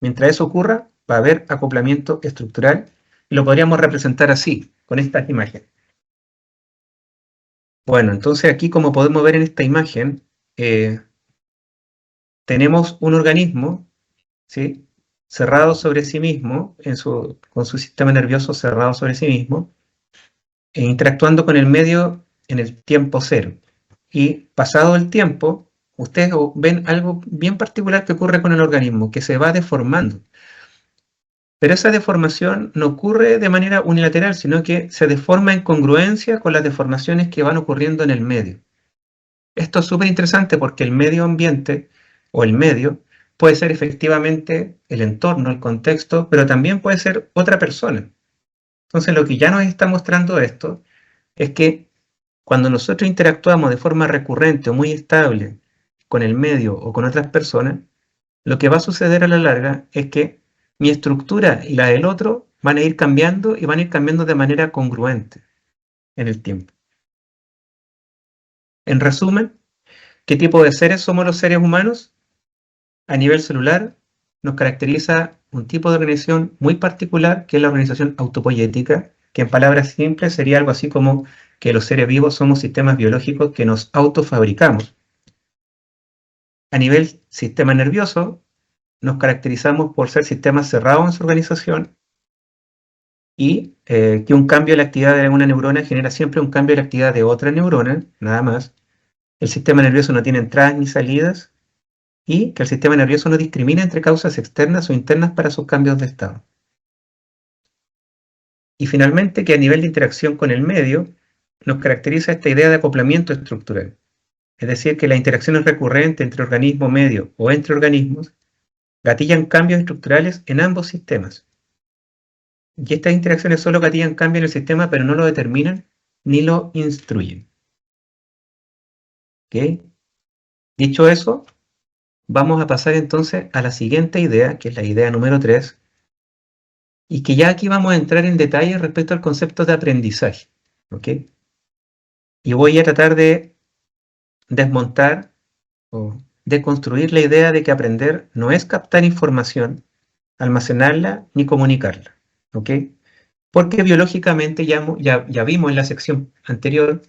mientras eso ocurra, va a haber acoplamiento estructural y lo podríamos representar así, con estas imágenes. Bueno, entonces aquí, como podemos ver en esta imagen, tenemos un organismo, ¿sí?, cerrado sobre sí mismo, con su sistema nervioso cerrado sobre sí mismo, e interactuando con el medio en el tiempo cero. Y pasado el tiempo, ustedes ven algo bien particular que ocurre con el organismo, que se va deformando. Pero esa deformación no ocurre de manera unilateral, sino que se deforma en congruencia con las deformaciones que van ocurriendo en el medio. Esto es súper interesante porque el medio ambiente o el medio puede ser efectivamente el entorno, el contexto, pero también puede ser otra persona. Entonces, lo que ya nos está mostrando esto es que cuando nosotros interactuamos de forma recurrente o muy estable con el medio o con otras personas, lo que va a suceder a la larga es que mi estructura y la del otro van a ir cambiando y van a ir cambiando de manera congruente en el tiempo. En resumen, ¿qué tipo de seres somos los seres humanos? A nivel celular nos caracteriza un tipo de organización muy particular, que es la organización autopoyética, que en palabras simples sería algo así como que los seres vivos somos sistemas biológicos que nos autofabricamos. A nivel sistema nervioso, nos caracterizamos por ser sistemas cerrados en su organización y que un cambio de la actividad de una neurona genera siempre un cambio de la actividad de otra neurona, nada más. El sistema nervioso no tiene entradas ni salidas y que el sistema nervioso no discrimina entre causas externas o internas para sus cambios de estado. Y finalmente, que a nivel de interacción con el medio, nos caracteriza esta idea de acoplamiento estructural. Es decir, que la interacción es recurrente entre organismo medio o entre organismos gatillan cambios estructurales en ambos sistemas. Y estas interacciones solo gatillan cambios en el sistema, pero no lo determinan ni lo instruyen. ¿Okay? Dicho eso, vamos a pasar entonces a la siguiente idea, que es la idea número 3, y que ya aquí vamos a entrar en detalle respecto al concepto de aprendizaje. ¿Okay? Y voy a tratar de desmontar o deconstruir la idea de que aprender no es captar información, almacenarla ni comunicarla. ¿Okay? Porque biológicamente ya vimos en la sección anterior,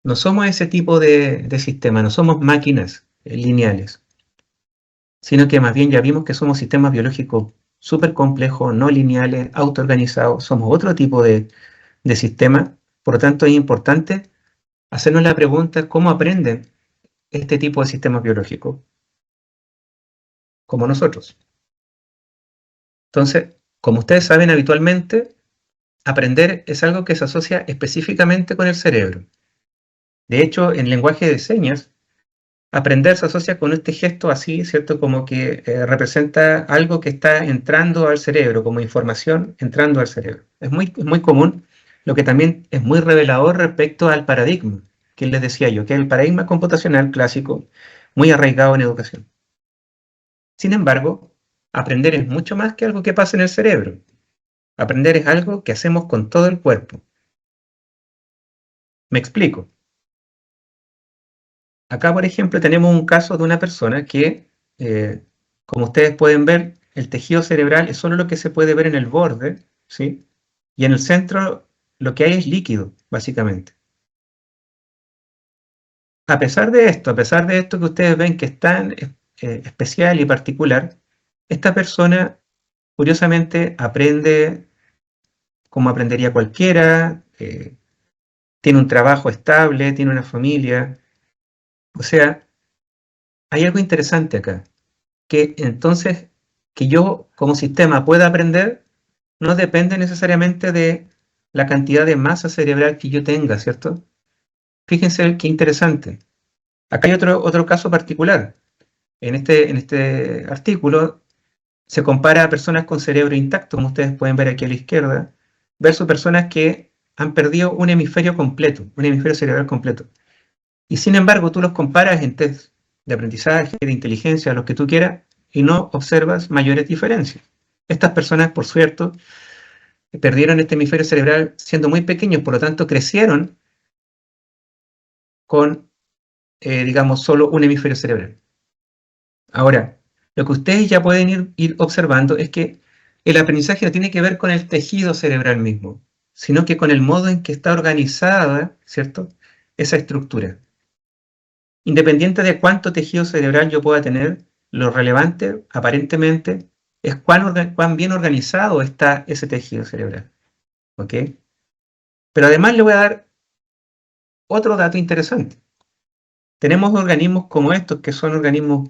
no somos ese tipo de sistema, no somos máquinas lineales, sino que más bien ya vimos que somos sistemas biológicos súper complejos, no lineales, autoorganizados, somos otro tipo de sistema. Por lo tanto, es importante hacernos la pregunta, ¿cómo aprenden este tipo de sistemas biológicos? Como nosotros. Entonces, como ustedes saben habitualmente, aprender es algo que se asocia específicamente con el cerebro. De hecho, en lenguaje de señas, aprender se asocia con este gesto así, ¿cierto? Como que representa algo que está entrando al cerebro, como información entrando al cerebro. Es muy común, lo que también es muy revelador respecto al paradigma, que les decía yo, que es el paradigma computacional clásico, muy arraigado en educación. Sin embargo, aprender es mucho más que algo que pasa en el cerebro. Aprender es algo que hacemos con todo el cuerpo. Me explico. Acá, por ejemplo, tenemos un caso de una persona que, como ustedes pueden ver, el tejido cerebral es solo lo que se puede ver en el borde, ¿sí? Y en el centro lo que hay es líquido, básicamente. A pesar de esto que ustedes ven que es tan especial y particular, esta persona, curiosamente, aprende como aprendería cualquiera, tiene un trabajo estable, tiene una familia, o sea, hay algo interesante acá, que entonces que yo como sistema pueda aprender no depende necesariamente de la cantidad de masa cerebral que yo tenga, ¿cierto? Fíjense qué interesante. Acá hay otro caso particular. En este artículo se compara a personas con cerebro intacto, como ustedes pueden ver aquí a la izquierda, versus personas que han perdido un hemisferio completo, un hemisferio cerebral completo. Y sin embargo, tú los comparas en test de aprendizaje, de inteligencia, los que tú quieras, y no observas mayores diferencias. Estas personas, por cierto, perdieron este hemisferio cerebral siendo muy pequeños, por lo tanto crecieron con, digamos, solo un hemisferio cerebral. Ahora, lo que ustedes ya pueden ir observando es que el aprendizaje no tiene que ver con el tejido cerebral mismo, sino que con el modo en que está organizada, ¿cierto?, esa estructura. Independiente de cuánto tejido cerebral yo pueda tener, lo relevante, aparentemente, es cuán bien organizado está ese tejido cerebral. ¿Ok? Pero además le voy a dar otro dato interesante. Tenemos organismos como estos, que son organismos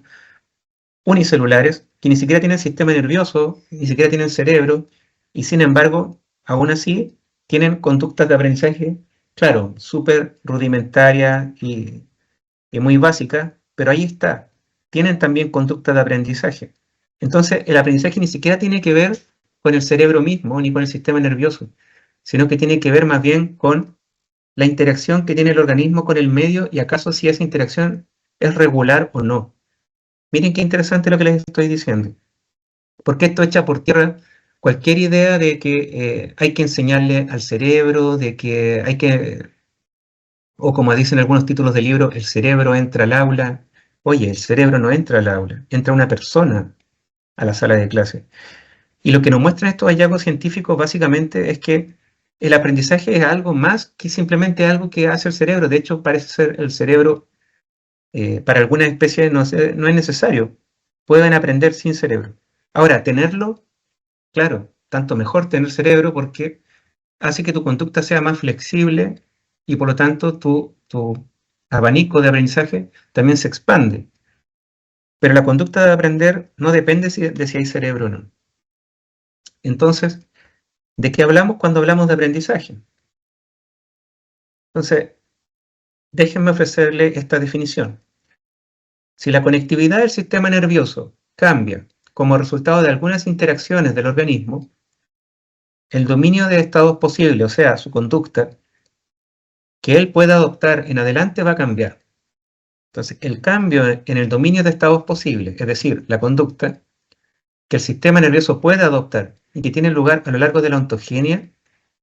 unicelulares, que ni siquiera tienen sistema nervioso, ni siquiera tienen cerebro, y sin embargo, aún así, tienen conductas de aprendizaje, claro, súper rudimentarias y muy básicas, pero ahí está. Tienen también conductas de aprendizaje. Entonces, el aprendizaje ni siquiera tiene que ver con el cerebro mismo, ni con el sistema nervioso, sino que tiene que ver más bien con la interacción que tiene el organismo con el medio y acaso si esa interacción es regular o no. Miren qué interesante lo que les estoy diciendo, porque esto echa por tierra cualquier idea de que hay que enseñarle al cerebro, de que hay que, o como dicen algunos títulos de libro, el cerebro entra al aula. Oye, el cerebro no entra al aula, entra una persona a la sala de clase. Y lo que nos muestran estos hallazgos científicos básicamente es que el aprendizaje es algo más que simplemente algo que hace el cerebro. De hecho, parece ser el cerebro, para algunas especies no es necesario. Pueden aprender sin cerebro. Ahora, tenerlo, claro, tanto mejor tener cerebro porque hace que tu conducta sea más flexible y por lo tanto tu abanico de aprendizaje también se expande. Pero la conducta de aprender no depende de si hay cerebro o no. Entonces, ¿de qué hablamos cuando hablamos de aprendizaje? Entonces, déjenme ofrecerle esta definición. Si la conectividad del sistema nervioso cambia como resultado de algunas interacciones del organismo, el dominio de estados posibles, o sea, su conducta, que él pueda adoptar en adelante va a cambiar. Entonces, el cambio en el dominio de estados posibles, es decir, la conducta, que el sistema nervioso puede adoptar y que tiene lugar a lo largo de la ontogenia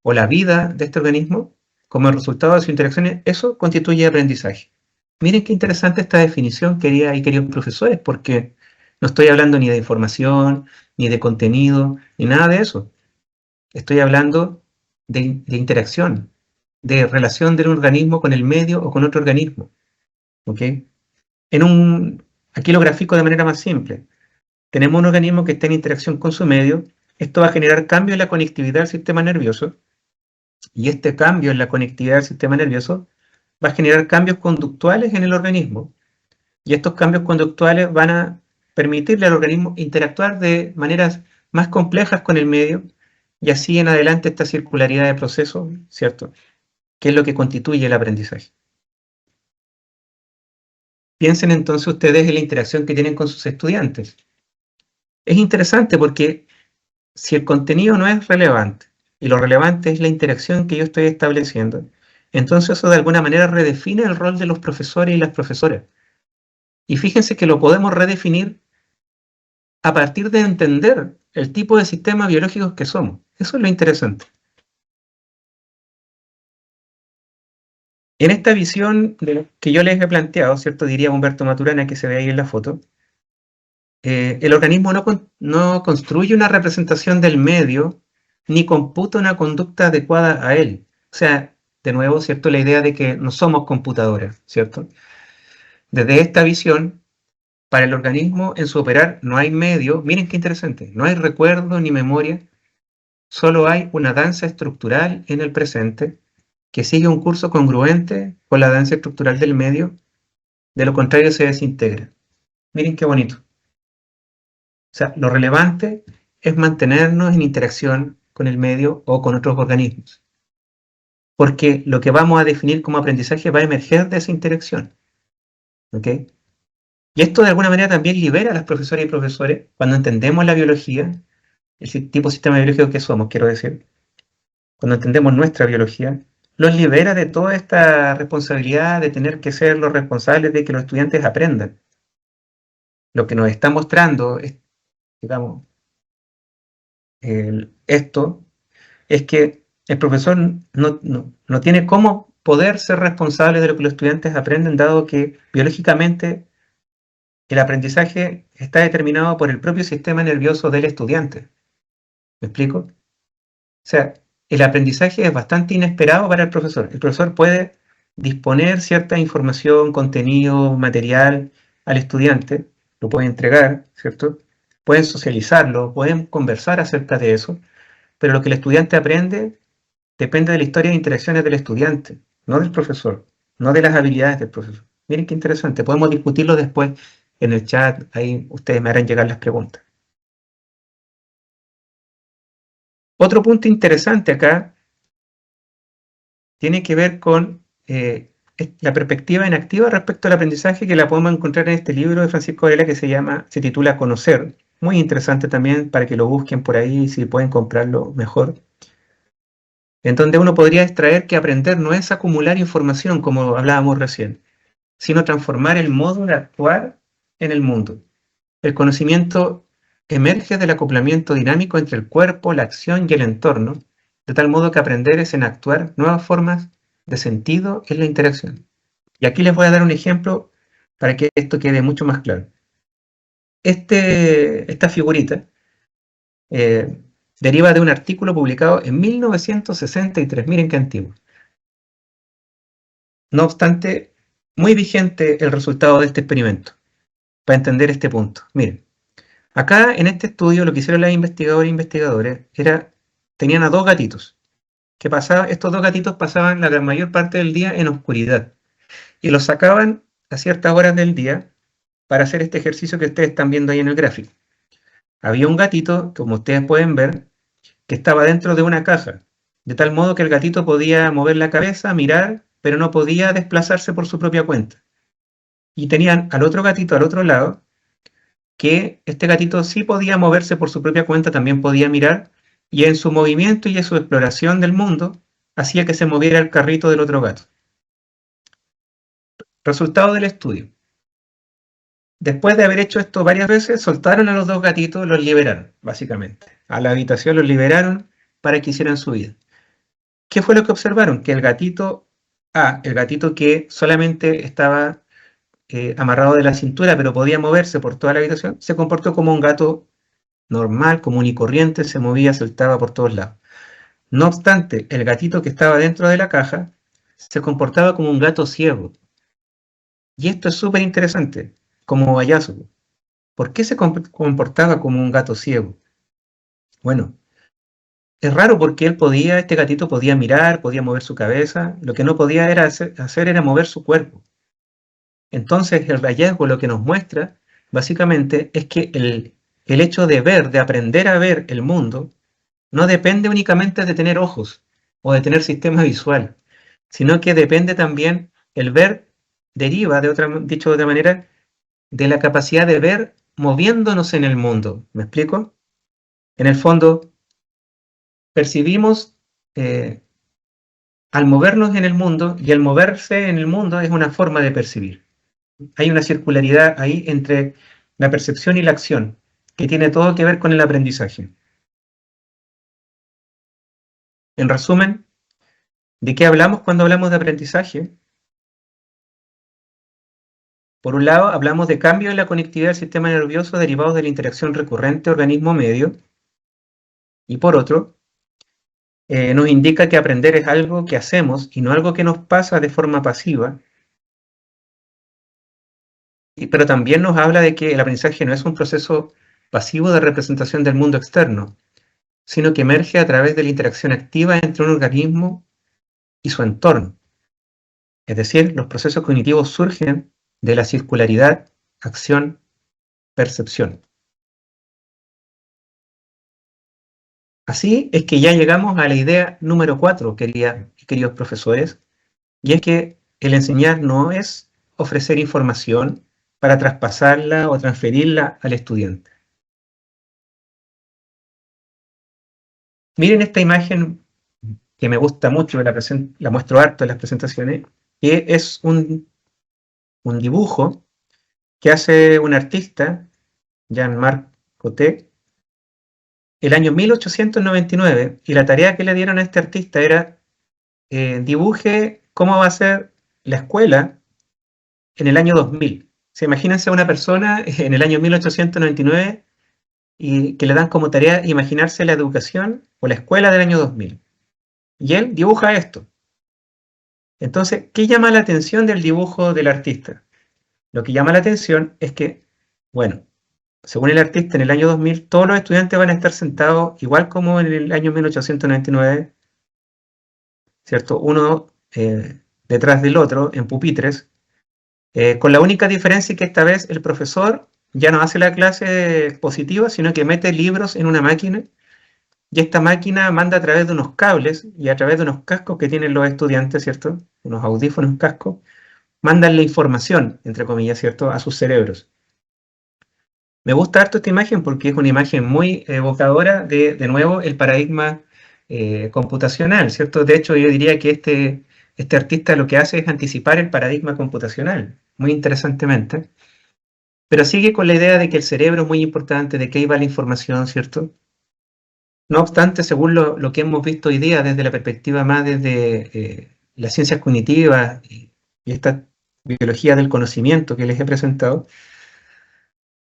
o la vida de este organismo, como resultado de sus interacciones, eso constituye aprendizaje. Miren qué interesante esta definición, queridas y queridos profesores, porque no estoy hablando ni de información, ni de contenido, ni nada de eso. Estoy hablando de interacción, de relación de un organismo con el medio o con otro organismo. ¿Ok? Aquí lo grafico de manera más simple. Tenemos un organismo que está en interacción con su medio. Esto va a generar cambios en la conectividad del sistema nervioso. Y este cambio en la conectividad del sistema nervioso va a generar cambios conductuales en el organismo. Y estos cambios conductuales van a permitirle al organismo interactuar de maneras más complejas con el medio y así en adelante esta circularidad de procesos, ¿cierto? Que es lo que constituye el aprendizaje. Piensen entonces ustedes en la interacción que tienen con sus estudiantes. Es interesante porque si el contenido no es relevante y lo relevante es la interacción que yo estoy estableciendo, entonces eso de alguna manera redefine el rol de los profesores y las profesoras. Y fíjense que lo podemos redefinir a partir de entender el tipo de sistemas biológicos que somos. Eso es lo interesante. En esta visión que yo les he planteado, ¿cierto? Diría Humberto Maturana, que se ve ahí en la foto, el organismo no construye una representación del medio ni computa una conducta adecuada a él. O sea, de nuevo, ¿cierto? La idea de que no somos computadoras, ¿cierto? Desde esta visión, para el organismo en su operar no hay medio, miren qué interesante, no hay recuerdo ni memoria, solo hay una danza estructural en el presente que sigue un curso congruente con la danza estructural del medio, de lo contrario se desintegra. Miren qué bonito. O sea, lo relevante es mantenernos en interacción con el medio o con otros organismos. Porque lo que vamos a definir como aprendizaje va a emerger de esa interacción. ¿Ok? Y esto de alguna manera también libera a las profesoras y profesores cuando entendemos la biología, el tipo de sistema biológico que somos, quiero decir, cuando entendemos nuestra biología, los libera de toda esta responsabilidad de tener que ser los responsables de que los estudiantes aprendan. Lo que nos está mostrando, digamos, esto es que el profesor no tiene cómo poder ser responsable de lo que los estudiantes aprenden, dado que biológicamente el aprendizaje está determinado por el propio sistema nervioso del estudiante. ¿Me explico? O sea, el aprendizaje es bastante inesperado para el profesor. El profesor puede disponer cierta información, contenido, material al estudiante, lo puede entregar, ¿cierto? Pueden socializarlo, pueden conversar acerca de eso, pero lo que el estudiante aprende depende de la historia de interacciones del estudiante, no del profesor, no de las habilidades del profesor. Miren qué interesante, podemos discutirlo después en el chat, ahí ustedes me harán llegar las preguntas. Otro punto interesante acá tiene que ver con la perspectiva inactiva respecto al aprendizaje, que la podemos encontrar en este libro de Francisco Varela que se titula Conocer. Muy interesante también para que lo busquen por ahí, si pueden comprarlo mejor. En donde uno podría extraer que aprender no es acumular información, como hablábamos recién, sino transformar el modo de actuar en el mundo. El conocimiento emerge del acoplamiento dinámico entre el cuerpo, la acción y el entorno, de tal modo que aprender es en actuar nuevas formas de sentido en la interacción. Y aquí les voy a dar un ejemplo para que esto quede mucho más claro. Esta figurita deriva de un artículo publicado en 1963, miren qué antiguo. No obstante, muy vigente el resultado de este experimento, para entender este punto. Miren, acá en este estudio lo que hicieron las investigadoras e investigadores tenían a dos gatitos, estos dos gatitos pasaban la mayor parte del día en oscuridad, y los sacaban a ciertas horas del día para hacer este ejercicio que ustedes están viendo ahí en el gráfico. Había un gatito, como ustedes pueden ver, que estaba dentro de una caja, de tal modo que el gatito podía mover la cabeza, mirar, pero no podía desplazarse por su propia cuenta. Y tenían al otro gatito al otro lado, que este gatito sí podía moverse por su propia cuenta, también podía mirar, y en su movimiento y en su exploración del mundo, hacía que se moviera el carrito del otro gato. Resultado del estudio. Después de haber hecho esto varias veces, soltaron a los dos gatitos, los liberaron, básicamente. A la habitación los liberaron para que hicieran su vida. ¿Qué fue lo que observaron? Que el gatito que solamente estaba amarrado de la cintura, pero podía moverse por toda la habitación, se comportó como un gato normal, común y corriente, se movía, saltaba por todos lados. No obstante, el gatito que estaba dentro de la caja se comportaba como un gato ciego. Y esto es súper interesante, como hallazgo. ¿Por qué se comportaba como un gato ciego? Bueno, es raro porque este gatito podía mirar, podía mover su cabeza, lo que no podía hacer era mover su cuerpo. Entonces el hallazgo lo que nos muestra básicamente es que el hecho de ver, de aprender a ver el mundo, no depende únicamente de tener ojos o de tener sistema visual, sino que depende también, el ver deriva, dicho de otra manera, de la capacidad de ver moviéndonos en el mundo. ¿Me explico? En el fondo, percibimos al movernos en el mundo, y el moverse en el mundo es una forma de percibir. Hay una circularidad ahí entre la percepción y la acción, que tiene todo que ver con el aprendizaje. En resumen, ¿de qué hablamos cuando hablamos de aprendizaje? Por un lado, hablamos de cambios en la conectividad del sistema nervioso derivados de la interacción recurrente organismo-medio, y por otro, nos indica que aprender es algo que hacemos y no algo que nos pasa de forma pasiva, pero también nos habla de que el aprendizaje no es un proceso pasivo de representación del mundo externo, sino que emerge a través de la interacción activa entre un organismo y su entorno. Es decir, los procesos cognitivos surgen de la circularidad, acción percepción. Así es que ya llegamos a la idea número 4, queridos profesores, y es que el enseñar no es ofrecer información para traspasarla o transferirla al estudiante. Miren esta imagen que me gusta mucho, la muestro harto en las presentaciones, que es un dibujo que hace un artista, Jean-Marc Coté, el año 1899, y la tarea que le dieron a este artista era dibuje cómo va a ser la escuela en el año 2000. Se imagínense a una persona en el año 1899 y que le dan como tarea imaginarse la educación o la escuela del año 2000. Y él dibuja esto. Entonces, ¿qué llama la atención del dibujo del artista? Lo que llama la atención es que, bueno, según el artista, en el año 2000 todos los estudiantes van a estar sentados igual como en el año 1899, ¿cierto? Uno detrás del otro, en pupitres, con la única diferencia que esta vez el profesor ya no hace la clase expositiva, sino que mete libros en una máquina, y esta máquina manda a través de unos cables y a través de unos cascos que tienen los estudiantes, ¿cierto? Unos audífonos, cascos, mandan la información, entre comillas, ¿cierto?, a sus cerebros. Me gusta harto esta imagen porque es una imagen muy evocadora de nuevo, el paradigma computacional, ¿cierto? De hecho, yo diría que este artista lo que hace es anticipar el paradigma computacional, muy interesantemente, pero sigue con la idea de que el cerebro es muy importante, de que ahí va la información, ¿cierto? No obstante, según lo que hemos visto hoy día desde la perspectiva más desde las ciencias cognitivas y esta biología del conocimiento que les he presentado,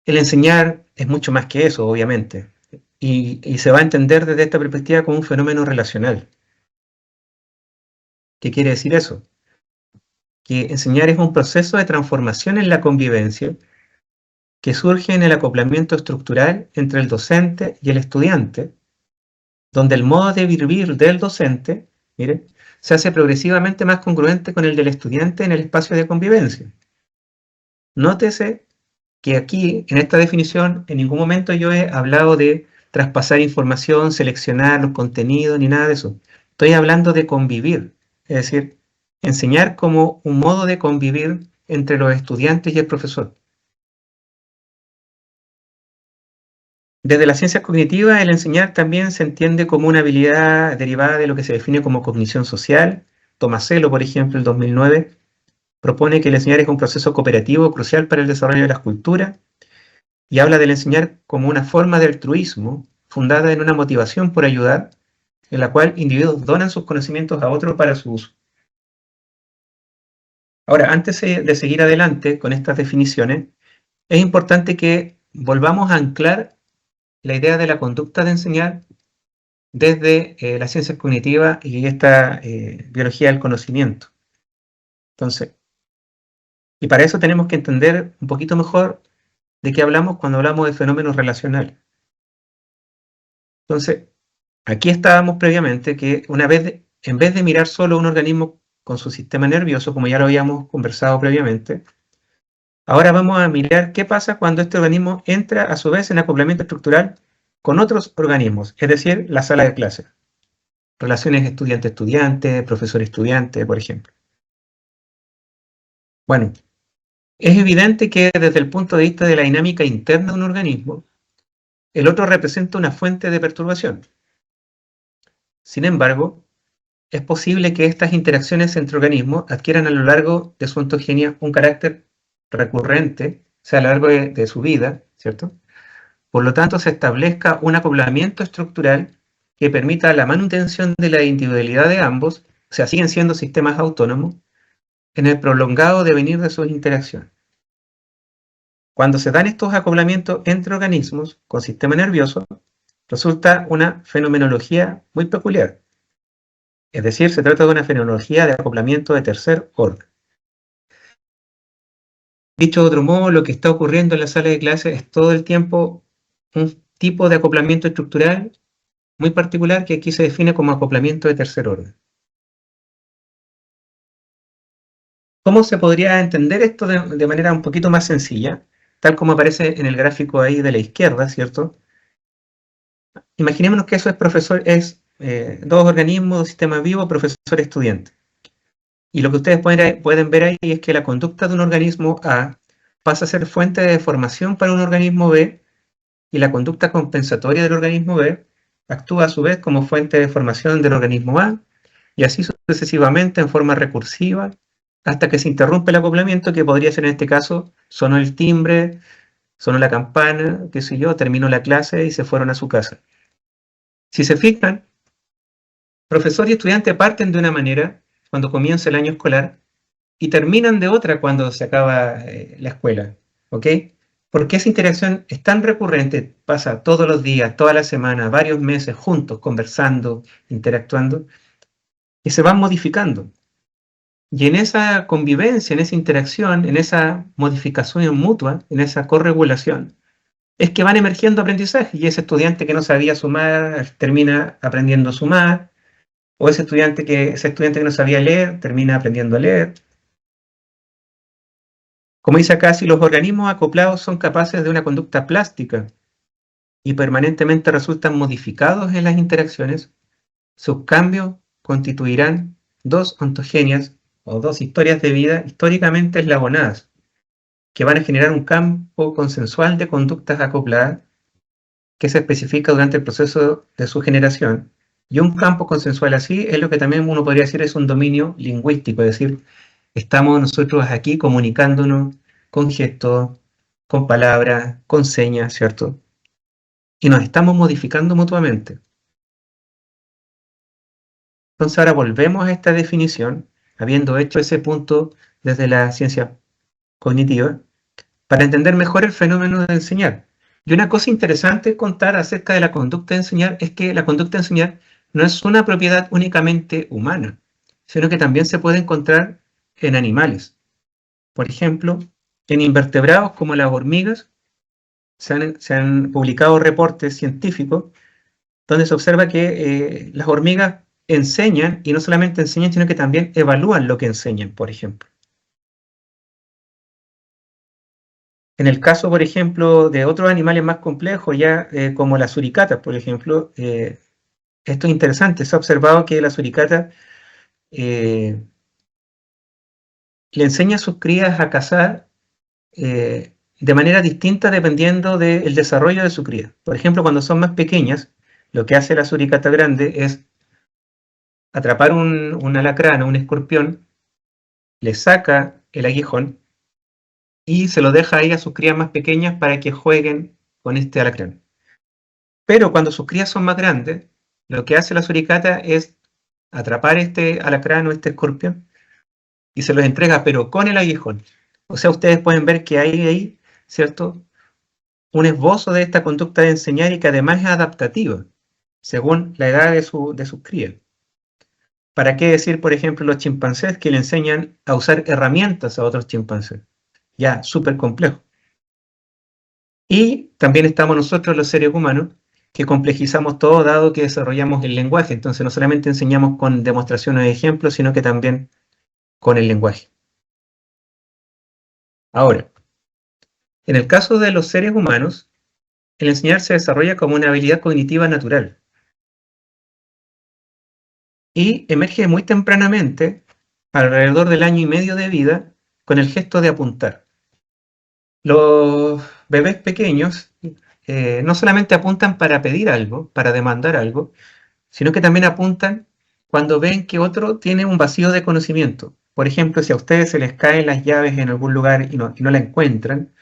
el enseñar es mucho más que eso, obviamente, y se va a entender desde esta perspectiva como un fenómeno relacional. ¿Qué quiere decir eso? Que enseñar es un proceso de transformación en la convivencia que surge en el acoplamiento estructural entre el docente y el estudiante, donde el modo de vivir del docente, mire, se hace progresivamente más congruente con el del estudiante en el espacio de convivencia. Nótese que aquí, en esta definición, en ningún momento yo he hablado de traspasar información, seleccionar los contenidos, ni nada de eso. Estoy hablando de convivir, es decir, enseñar como un modo de convivir entre los estudiantes y el profesor. Desde las ciencias cognitivas, el enseñar también se entiende como una habilidad derivada de lo que se define como cognición social. Tomasello, por ejemplo, en 2009, propone que el enseñar es un proceso cooperativo crucial para el desarrollo de las culturas y habla del enseñar como una forma de altruismo fundada en una motivación por ayudar, en la cual individuos donan sus conocimientos a otros para su uso. Ahora, antes de seguir adelante con estas definiciones, es importante que volvamos a anclar la idea de la conducta de enseñar desde las ciencias cognitivas y esta biología del conocimiento. Entonces, y para eso tenemos que entender un poquito mejor de qué hablamos cuando hablamos de fenómenos relacionales. Entonces, aquí estábamos previamente que en vez de mirar solo un organismo con su sistema nervioso, como ya lo habíamos conversado previamente, ahora vamos a mirar qué pasa cuando este organismo entra a su vez en acoplamiento estructural con otros organismos, es decir, la sala de clases. Relaciones estudiante-estudiante, profesor-estudiante, por ejemplo. Bueno, es evidente que desde el punto de vista de la dinámica interna de un organismo, el otro representa una fuente de perturbación. Sin embargo, es posible que estas interacciones entre organismos adquieran a lo largo de su ontogenia un carácter recurrente, o sea, a lo largo de su vida, ¿cierto? Por lo tanto, se establezca un acoplamiento estructural que permita la manutención de la individualidad de ambos, o sea, siguen siendo sistemas autónomos, en el prolongado devenir de sus interacciones. Cuando se dan estos acoplamientos entre organismos con sistema nervioso, resulta una fenomenología muy peculiar. Es decir, se trata de una fenomenología de acoplamiento de tercer orden. Dicho de otro modo, lo que está ocurriendo en la sala de clases es todo el tiempo un tipo de acoplamiento estructural muy particular que aquí se define como acoplamiento de tercer orden. ¿Cómo se podría entender esto de manera un poquito más sencilla? tal como aparece en el gráfico ahí de la izquierda, ¿cierto? Imaginémonos que eso dos organismos, dos sistemas vivos, profesor-estudiante. Y lo que ustedes pueden ver ahí es que la conducta de un organismo A pasa a ser fuente de formación para un organismo B, y la conducta compensatoria del organismo B actúa a su vez como fuente de formación del organismo A, y así sucesivamente en forma recursiva, hasta que se interrumpe el acoplamiento, que podría ser en este caso: sonó el timbre, sonó la campana, qué sé yo, terminó la clase y se fueron a su casa. Si se fijan, profesor y estudiante parten de una manera cuando comienza el año escolar y terminan de otra cuando se acaba la escuela, ¿ok? Porque esa interacción es tan recurrente, pasa todos los días, toda la semana, varios meses juntos, conversando, interactuando, que se van modificando. Y en esa convivencia, en esa interacción, en esa modificación mutua, en esa corregulación, es que van emergiendo aprendizajes, y ese estudiante que no sabía sumar termina aprendiendo a sumar, o ese estudiante que no sabía leer termina aprendiendo a leer. Como dice acá, si los organismos acoplados son capaces de una conducta plástica y permanentemente resultan modificados en las interacciones, sus cambios constituirán dos ontogenias o dos historias de vida históricamente eslabonadas, que van a generar un campo consensual de conductas acopladas que se especifica durante el proceso de su generación. Y un campo consensual así es lo que también uno podría decir es un dominio lingüístico, es decir, estamos nosotros aquí comunicándonos con gestos, con palabras, con señas, ¿cierto? Y nos estamos modificando mutuamente. Entonces ahora volvemos a esta definición, habiendo hecho ese punto desde la ciencia cognitiva, para entender mejor el fenómeno de enseñar. Y una cosa interesante contar acerca de la conducta de enseñar es que la conducta de enseñar no es una propiedad únicamente humana, sino que también se puede encontrar en animales. Por ejemplo, en invertebrados como las hormigas se han publicado reportes científicos donde se observa que las hormigas enseñan, y no solamente enseñan, sino que también evalúan lo que enseñan, por ejemplo. En el caso, por ejemplo, de otros animales más complejos, ya como las suricatas, por ejemplo, esto es interesante. Se ha observado que la suricata le enseña a sus crías a cazar de manera distinta dependiendo del desarrollo de su cría. Por ejemplo, cuando son más pequeñas, lo que hace la suricata grande es atrapar un alacrán o un escorpión, le saca el aguijón y se lo deja ahí a sus crías más pequeñas para que jueguen con este alacrán. Pero cuando sus crías son más grandes, lo que hace la suricata es atrapar este alacrán o este escorpión y se los entrega, pero con el aguijón. O sea, ustedes pueden ver que hay ahí, ¿cierto?, un esbozo de esta conducta de enseñar, y que además es adaptativa, según la edad de sus crías. ¿Para qué decir, por ejemplo, los chimpancés que le enseñan a usar herramientas a otros chimpancés? Ya, súper complejo. Y también estamos nosotros, los seres humanos, que complejizamos todo dado que desarrollamos el lenguaje. Entonces no solamente enseñamos con demostraciones de ejemplos, sino que también con el lenguaje. Ahora, en el caso de los seres humanos, el enseñar se desarrolla como una habilidad cognitiva natural y emerge muy tempranamente, alrededor del año y medio de vida, con el gesto de apuntar. Los bebés pequeños no solamente apuntan para pedir algo, para demandar algo, sino que también apuntan cuando ven que otro tiene un vacío de conocimiento. Por ejemplo, si a ustedes se les caen las llaves en algún lugar y no la encuentran,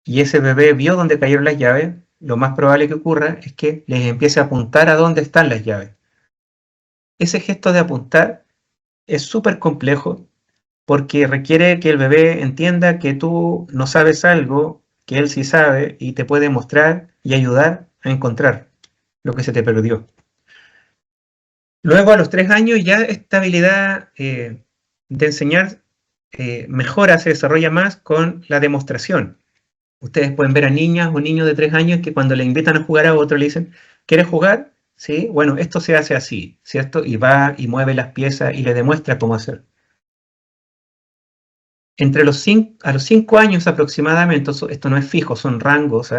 y ese bebé vio dónde cayeron las llaves, lo más probable que ocurra es que les empiece a apuntar a dónde están las llaves. Ese gesto de apuntar es súper complejo porque requiere que el bebé entienda que tú no sabes algo, que él sí sabe, y te puede mostrar y ayudar a encontrar lo que se te perdió. Luego, a los 3 años, ya esta habilidad de enseñar mejora, se desarrolla más con la demostración. Ustedes pueden ver a niñas o niños de 3 años que cuando le invitan a jugar a otro le dicen, ¿quieres jugar? Sí, bueno, esto se hace así, ¿cierto? Y va y mueve las piezas y le demuestra cómo hacer. a los 5 años aproximadamente, esto no es fijo, son rangos,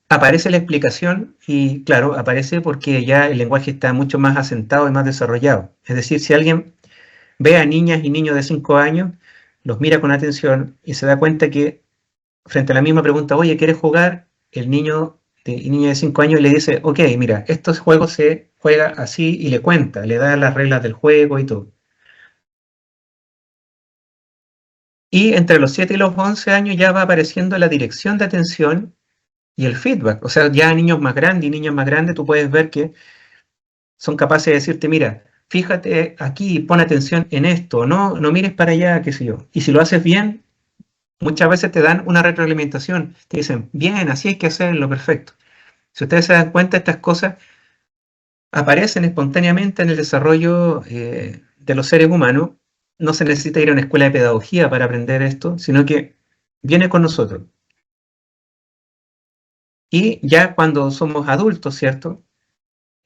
aparece la explicación y claro, aparece porque ya el lenguaje está mucho más asentado y más desarrollado. Es decir, si alguien ve a niñas y niños de 5 años, los mira con atención y se da cuenta que frente a la misma pregunta, oye, ¿quieres jugar? El niño y niña de 5 años le dice, ok, mira, estos juegos se juega así y le cuenta, le da las reglas del juego y todo. Y entre los 7 y los 11 años ya va apareciendo la dirección de atención y el feedback. O sea, ya niños más grandes y niñas más grandes, tú puedes ver que son capaces de decirte, mira, fíjate aquí, pon atención en esto, no mires para allá, qué sé yo. Y si lo haces bien, muchas veces te dan una retroalimentación. Te dicen, bien, así hay que hacerlo, perfecto. Si ustedes se dan cuenta, estas cosas aparecen espontáneamente en el desarrollo de los seres humanos. No se necesita ir a una escuela de pedagogía para aprender esto, sino que viene con nosotros. Y ya cuando somos adultos, ¿cierto?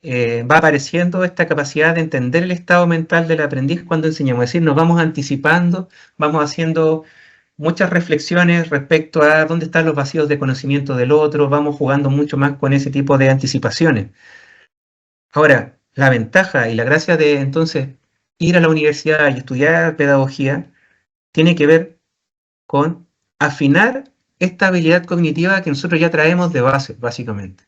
Va apareciendo esta capacidad de entender el estado mental del aprendiz cuando enseñamos. Es decir, nos vamos anticipando, vamos haciendo muchas reflexiones respecto a dónde están los vacíos de conocimiento del otro, vamos jugando mucho más con ese tipo de anticipaciones. Ahora, la ventaja y la gracia de entonces ir a la universidad y estudiar pedagogía tiene que ver con afinar esta habilidad cognitiva que nosotros ya traemos de base, básicamente.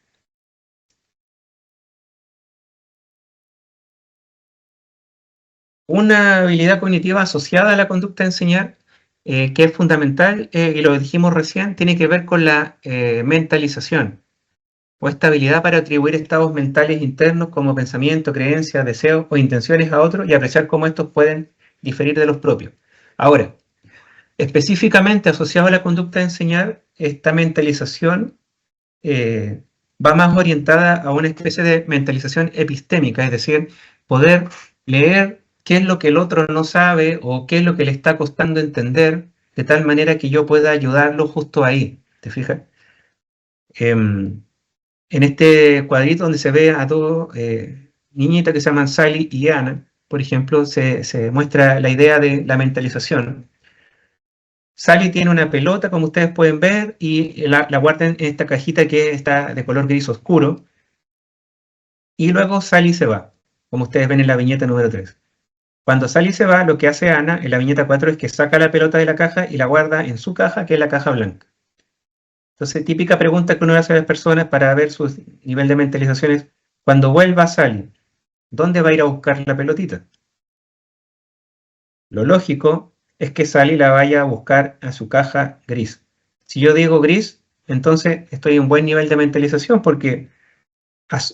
Una habilidad cognitiva asociada a la conducta de enseñar, que es fundamental, y lo dijimos recién, tiene que ver con la mentalización, o esta habilidad para atribuir estados mentales internos como pensamiento, creencias, deseos o intenciones a otros y apreciar cómo estos pueden diferir de los propios. Ahora, específicamente asociado a la conducta de enseñar, esta mentalización va más orientada a una especie de mentalización epistémica, es decir, poder leer qué es lo que el otro no sabe o qué es lo que le está costando entender, de tal manera que yo pueda ayudarlo justo ahí. ¿Te fijas? En este cuadrito donde se ve a dos niñitas que se llaman Sally y Anna, por ejemplo, se muestra la idea de la mentalización. Sally tiene una pelota, como ustedes pueden ver, y la guarda en esta cajita que está de color gris oscuro. Y luego Sally se va, como ustedes ven en la viñeta número 3. Cuando Sally se va, lo que hace Ana en la viñeta 4 es que saca la pelota de la caja y la guarda en su caja, que es la caja blanca. Entonces, típica pregunta que uno hace a las personas para ver su nivel de mentalización es, cuando vuelva Sally, ¿dónde va a ir a buscar la pelotita? Lo lógico es que Sally la vaya a buscar a su caja gris. Si yo digo gris, entonces estoy en un buen nivel de mentalización porque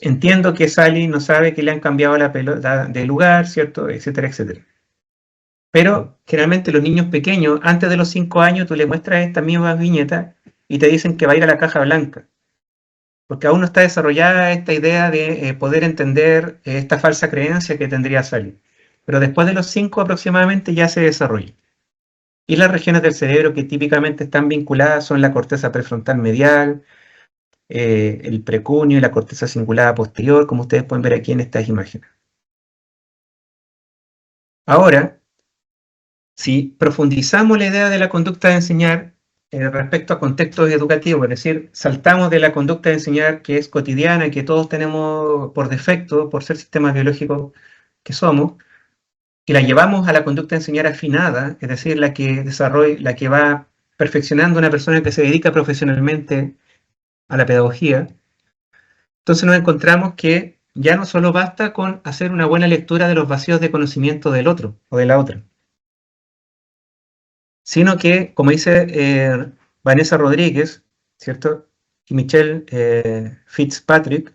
entiendo que Sally no sabe que le han cambiado la pelota de lugar, ¿cierto? Etcétera, etcétera. Pero generalmente los niños pequeños, antes de los 5 años, tú les muestras esta misma viñeta y te dicen que va a ir a la caja blanca. Porque aún no está desarrollada esta idea de poder entender esta falsa creencia que tendría Sally. Pero después de los 5 aproximadamente ya se desarrolla. Y las regiones del cerebro que típicamente están vinculadas son la corteza prefrontal medial, el precunio y la corteza cingulada posterior, como ustedes pueden ver aquí en estas imágenes. Ahora, si profundizamos la idea de la conducta de enseñar respecto a contextos educativos, es decir, saltamos de la conducta de enseñar que es cotidiana, que todos tenemos por defecto, por ser sistemas biológicos que somos, y la llevamos a la conducta de enseñar afinada, es decir, la que desarrolla, la que va perfeccionando una persona que se dedica profesionalmente a la pedagogía, entonces nos encontramos que ya no solo basta con hacer una buena lectura de los vacíos de conocimiento del otro o de la otra, sino que, como dice Vanessa Rodríguez, ¿cierto? Y Michelle Fitzpatrick,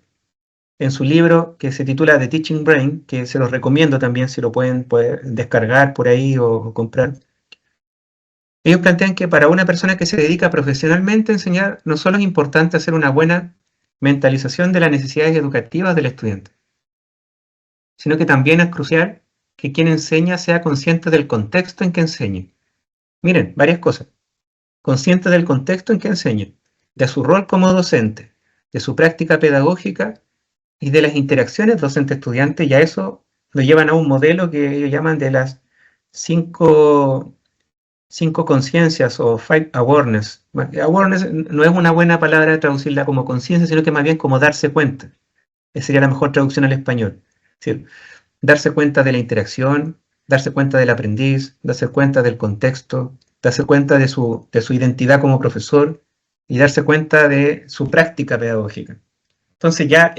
en su libro que se titula The Teaching Brain, que se los recomiendo también si lo pueden descargar por ahí o comprar, ellos plantean que para una persona que se dedica profesionalmente a enseñar, no solo es importante hacer una buena mentalización de las necesidades educativas del estudiante, sino que también es crucial que quien enseña sea consciente del contexto en que enseñe. Miren, varias cosas. Consciente del contexto en que enseña, de su rol como docente, de su práctica pedagógica y de las interacciones docente-estudiante, y a eso lo llevan a un modelo que ellos llaman de las cinco conciencias o 5 awareness. Awareness no es una buena palabra traducirla como conciencia, sino que más bien como darse cuenta. Esa sería la mejor traducción al español. Es decir, darse cuenta de la interacción, darse cuenta del aprendiz, darse cuenta del contexto, darse cuenta de su identidad como profesor y darse cuenta de su práctica pedagógica. Entonces ya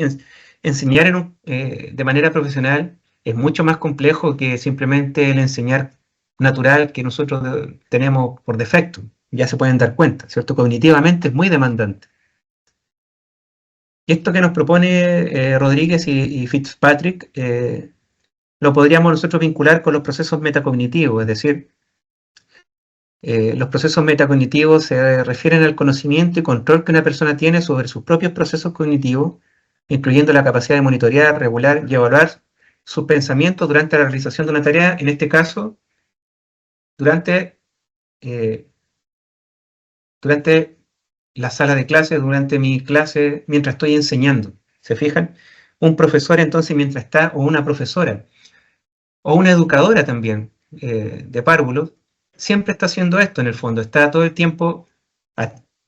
enseñar de manera profesional es mucho más complejo que simplemente el enseñar natural que nosotros tenemos por defecto. Ya se pueden dar cuenta, ¿cierto? Cognitivamente es muy demandante. Y esto que nos propone Rodríguez y Fitzpatrick lo podríamos nosotros vincular con los procesos metacognitivos, es decir, los procesos metacognitivos se refieren al conocimiento y control que una persona tiene sobre sus propios procesos cognitivos, incluyendo la capacidad de monitorear, regular y evaluar sus pensamientos durante la realización de una tarea, en este caso, durante la sala de clase, durante mi clase, mientras estoy enseñando. ¿Se fijan? Un profesor entonces mientras está, o una profesora, o una educadora también, de párvulos, siempre está haciendo esto en el fondo, está todo el tiempo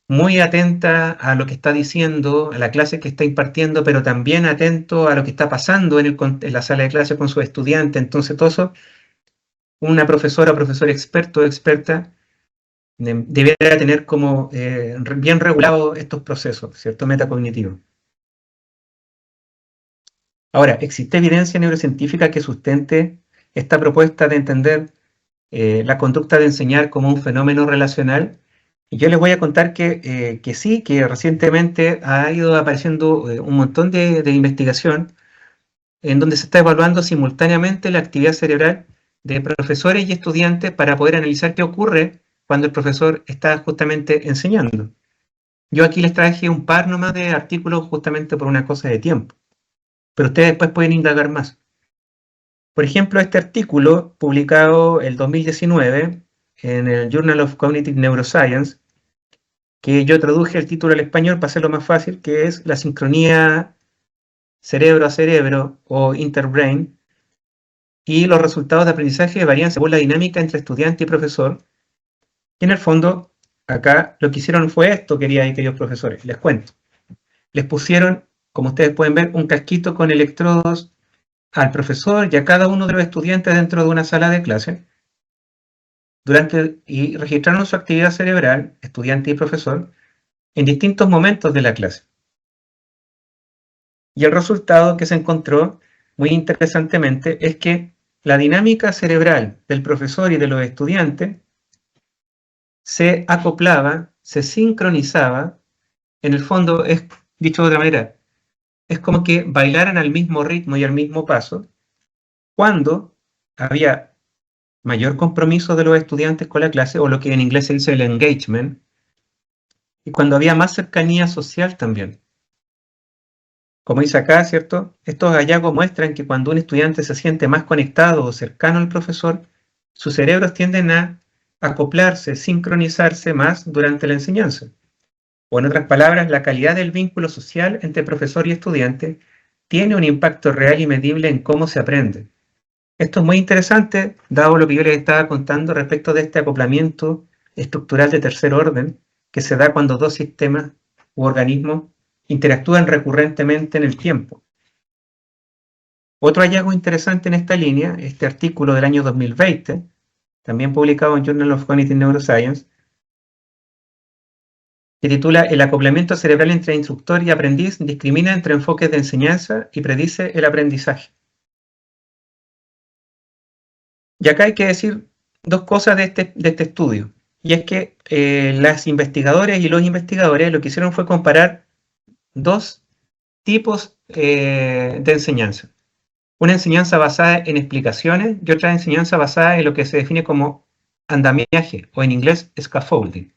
muy atenta a lo que está diciendo, a la clase que está impartiendo, pero también atento a lo que está pasando en la sala de clase con sus estudiantes. Entonces todo eso, una profesora o profesor experto o experta debiera tener como bien regulados estos procesos, ¿cierto? Metacognitivos. Ahora, ¿existe evidencia neurocientífica que sustente esta propuesta de entender la conducta de enseñar como un fenómeno relacional? Y yo les voy a contar que sí, que recientemente ha ido apareciendo un montón de investigación en donde se está evaluando simultáneamente la actividad cerebral de profesores y estudiantes para poder analizar qué ocurre cuando el profesor está justamente enseñando. Yo aquí les traje un par nomás de artículos justamente por una cosa de tiempo, pero ustedes después pueden indagar más. Por ejemplo, este artículo publicado el 2019 en el Journal of Cognitive Neuroscience, que yo traduje el título al español para hacerlo más fácil, que es la sincronía cerebro a cerebro o interbrain, y los resultados de aprendizaje varían según la dinámica entre estudiante y profesor. Y en el fondo, acá lo que hicieron fue esto, queridos profesores, les cuento. Les pusieron, como ustedes pueden ver, un casquito con electrodos al profesor y a cada uno de los estudiantes dentro de una sala de clase, y registraron su actividad cerebral, estudiante y profesor, en distintos momentos de la clase. Y el resultado que se encontró, muy interesantemente, es que la dinámica cerebral del profesor y de los estudiantes se acoplaba, se sincronizaba, en el fondo, es dicho de otra manera, es como que bailaran al mismo ritmo y al mismo paso, cuando había mayor compromiso de los estudiantes con la clase, o lo que en inglés se dice el engagement, y cuando había más cercanía social también. Como dice acá, ¿cierto? Estos hallazgos muestran que cuando un estudiante se siente más conectado o cercano al profesor, sus cerebros tienden a acoplarse, sincronizarse más durante la enseñanza. O en otras palabras, la calidad del vínculo social entre profesor y estudiante tiene un impacto real y medible en cómo se aprende. Esto es muy interesante, dado lo que yo les estaba contando respecto de este acoplamiento estructural de tercer orden que se da cuando dos sistemas u organismos interactúan recurrentemente en el tiempo. Otro hallazgo interesante en esta línea, este artículo del año 2020, también publicado en Journal of Cognitive Neuroscience, que titula El acoplamiento cerebral entre instructor y aprendiz discrimina entre enfoques de enseñanza y predice el aprendizaje. Y acá hay que decir dos cosas de este estudio, y es que las investigadoras y los investigadores lo que hicieron fue comparar dos tipos de enseñanza. Una enseñanza basada en explicaciones y otra enseñanza basada en lo que se define como andamiaje, o en inglés scaffolding.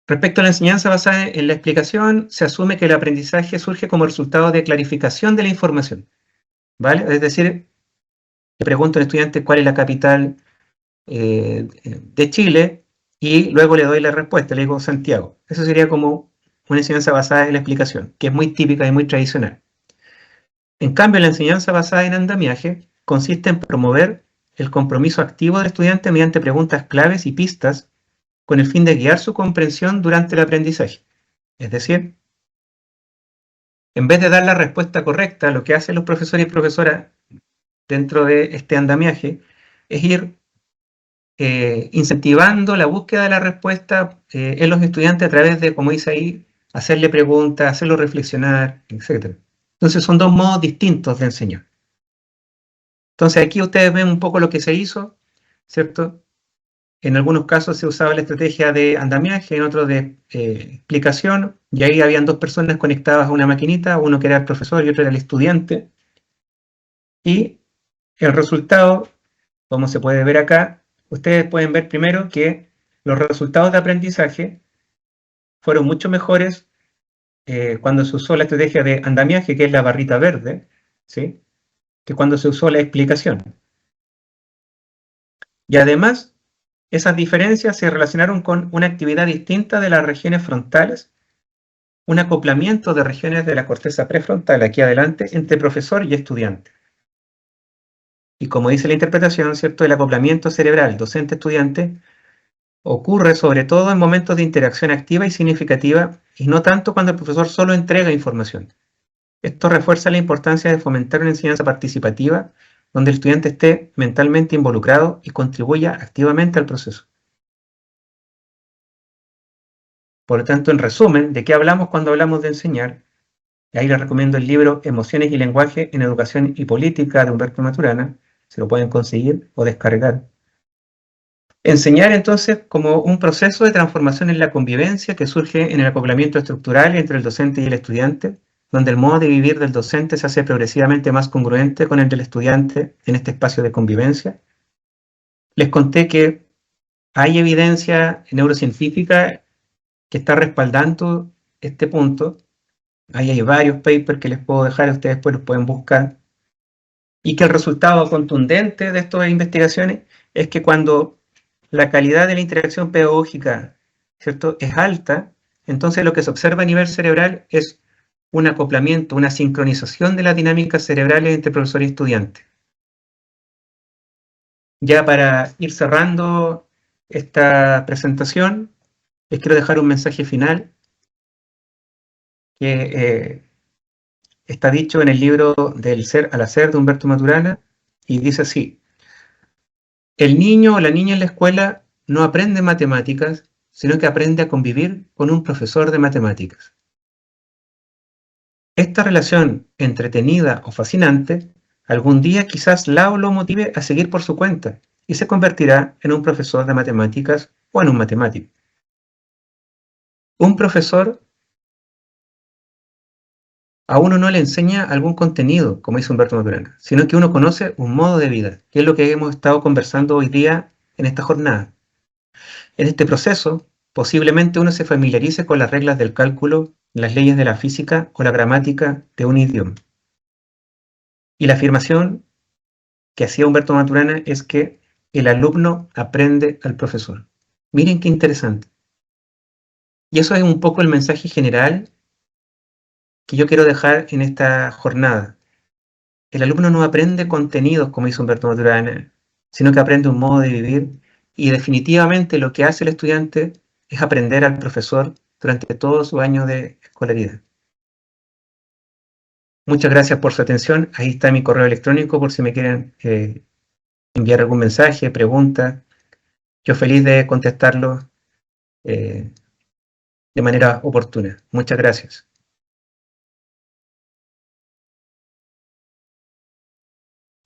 Respecto a la enseñanza basada en la explicación, se asume que el aprendizaje surge como resultado de clarificación de la información, ¿vale? Es decir, le pregunto al estudiante cuál es la capital de Chile y luego le doy la respuesta, le digo Santiago. Eso sería como una enseñanza basada en la explicación, que es muy típica y muy tradicional. En cambio, la enseñanza basada en andamiaje consiste en promover el compromiso activo del estudiante mediante preguntas claves y pistas con el fin de guiar su comprensión durante el aprendizaje. Es decir, en vez de dar la respuesta correcta, lo que hacen los profesores y profesoras dentro de este andamiaje es ir incentivando la búsqueda de la respuesta en los estudiantes a través de, como dice ahí, hacerle preguntas, hacerlo reflexionar, etc. Entonces son dos modos distintos de enseñar. Entonces aquí ustedes ven un poco lo que se hizo, ¿cierto? En algunos casos se usaba la estrategia de andamiaje, en otros de explicación, y ahí habían dos personas conectadas a una maquinita, uno que era el profesor y otro era el estudiante. Y el resultado, como se puede ver acá, ustedes pueden ver primero que los resultados de aprendizaje fueron mucho mejores cuando se usó la estrategia de andamiaje, que es la barrita verde, ¿sí?, que cuando se usó la explicación. Y además, esas diferencias se relacionaron con una actividad distinta de las regiones frontales, un acoplamiento de regiones de la corteza prefrontal aquí adelante entre profesor y estudiante. Y como dice la interpretación, ¿cierto?, el acoplamiento cerebral docente-estudiante ocurre sobre todo en momentos de interacción activa y significativa y no tanto cuando el profesor solo entrega información. Esto refuerza la importancia de fomentar una enseñanza participativa donde el estudiante esté mentalmente involucrado y contribuya activamente al proceso. Por lo tanto, en resumen, ¿de qué hablamos cuando hablamos de enseñar? Y ahí les recomiendo el libro Emociones y Lenguaje en Educación y Política de Humberto Maturana, se lo pueden conseguir o descargar. Enseñar entonces como un proceso de transformación en la convivencia que surge en el acoplamiento estructural entre el docente y el estudiante, donde el modo de vivir del docente se hace progresivamente más congruente con el del estudiante en este espacio de convivencia. Les conté que hay evidencia neurocientífica que está respaldando este punto. Ahí hay varios papers que les puedo dejar, ustedes después los pueden buscar. Y que el resultado contundente de estas investigaciones es que cuando la calidad de la interacción pedagógica, ¿cierto?, es alta, entonces lo que se observa a nivel cerebral es un acoplamiento, una sincronización de las dinámicas cerebrales entre profesor y estudiante. Ya para ir cerrando esta presentación, les quiero dejar un mensaje final que está dicho en el libro Del Ser al Hacer de Humberto Maturana y dice así: el niño o la niña en la escuela no aprende matemáticas, sino que aprende a convivir con un profesor de matemáticas. Esta relación entretenida o fascinante, algún día quizás la o lo motive a seguir por su cuenta y se convertirá en un profesor de matemáticas o en un matemático. Un profesor a uno no le enseña algún contenido, como dice Humberto Maturana, sino que uno conoce un modo de vida, que es lo que hemos estado conversando hoy día en esta jornada. En este proceso, posiblemente uno se familiarice con las reglas del cálculo, las leyes de la física o la gramática de un idioma. Y la afirmación que hacía Humberto Maturana es que el alumno aprende al profesor. Miren qué interesante. Y eso es un poco el mensaje general que yo quiero dejar en esta jornada. El alumno no aprende contenidos, como dice Humberto Maturana, sino que aprende un modo de vivir, y definitivamente lo que hace el estudiante es aprender al profesor durante todos sus años de escolaridad. Muchas gracias por su atención. Ahí está mi correo electrónico por si me quieren enviar algún mensaje, pregunta. Yo feliz de contestarlo de manera oportuna. Muchas gracias.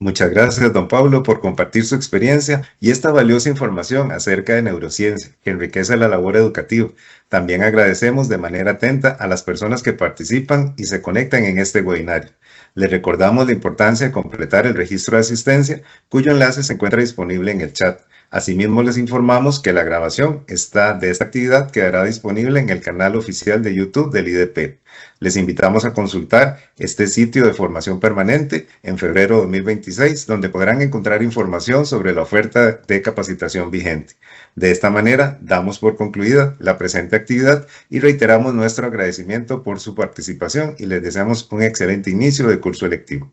Muchas gracias, don Pablo, por compartir su experiencia y esta valiosa información acerca de neurociencia, que enriquece la labor educativa. También agradecemos de manera atenta a las personas que participan y se conectan en este webinario. Les recordamos la importancia de completar el registro de asistencia, cuyo enlace se encuentra disponible en el chat. Asimismo, les informamos que la grabación de esta actividad quedará disponible en el canal oficial de YouTube del IDP. Les invitamos a consultar este sitio de formación permanente en febrero de 2026, donde podrán encontrar información sobre la oferta de capacitación vigente. De esta manera, damos por concluida la presente actividad y reiteramos nuestro agradecimiento por su participación y les deseamos un excelente inicio de curso electivo.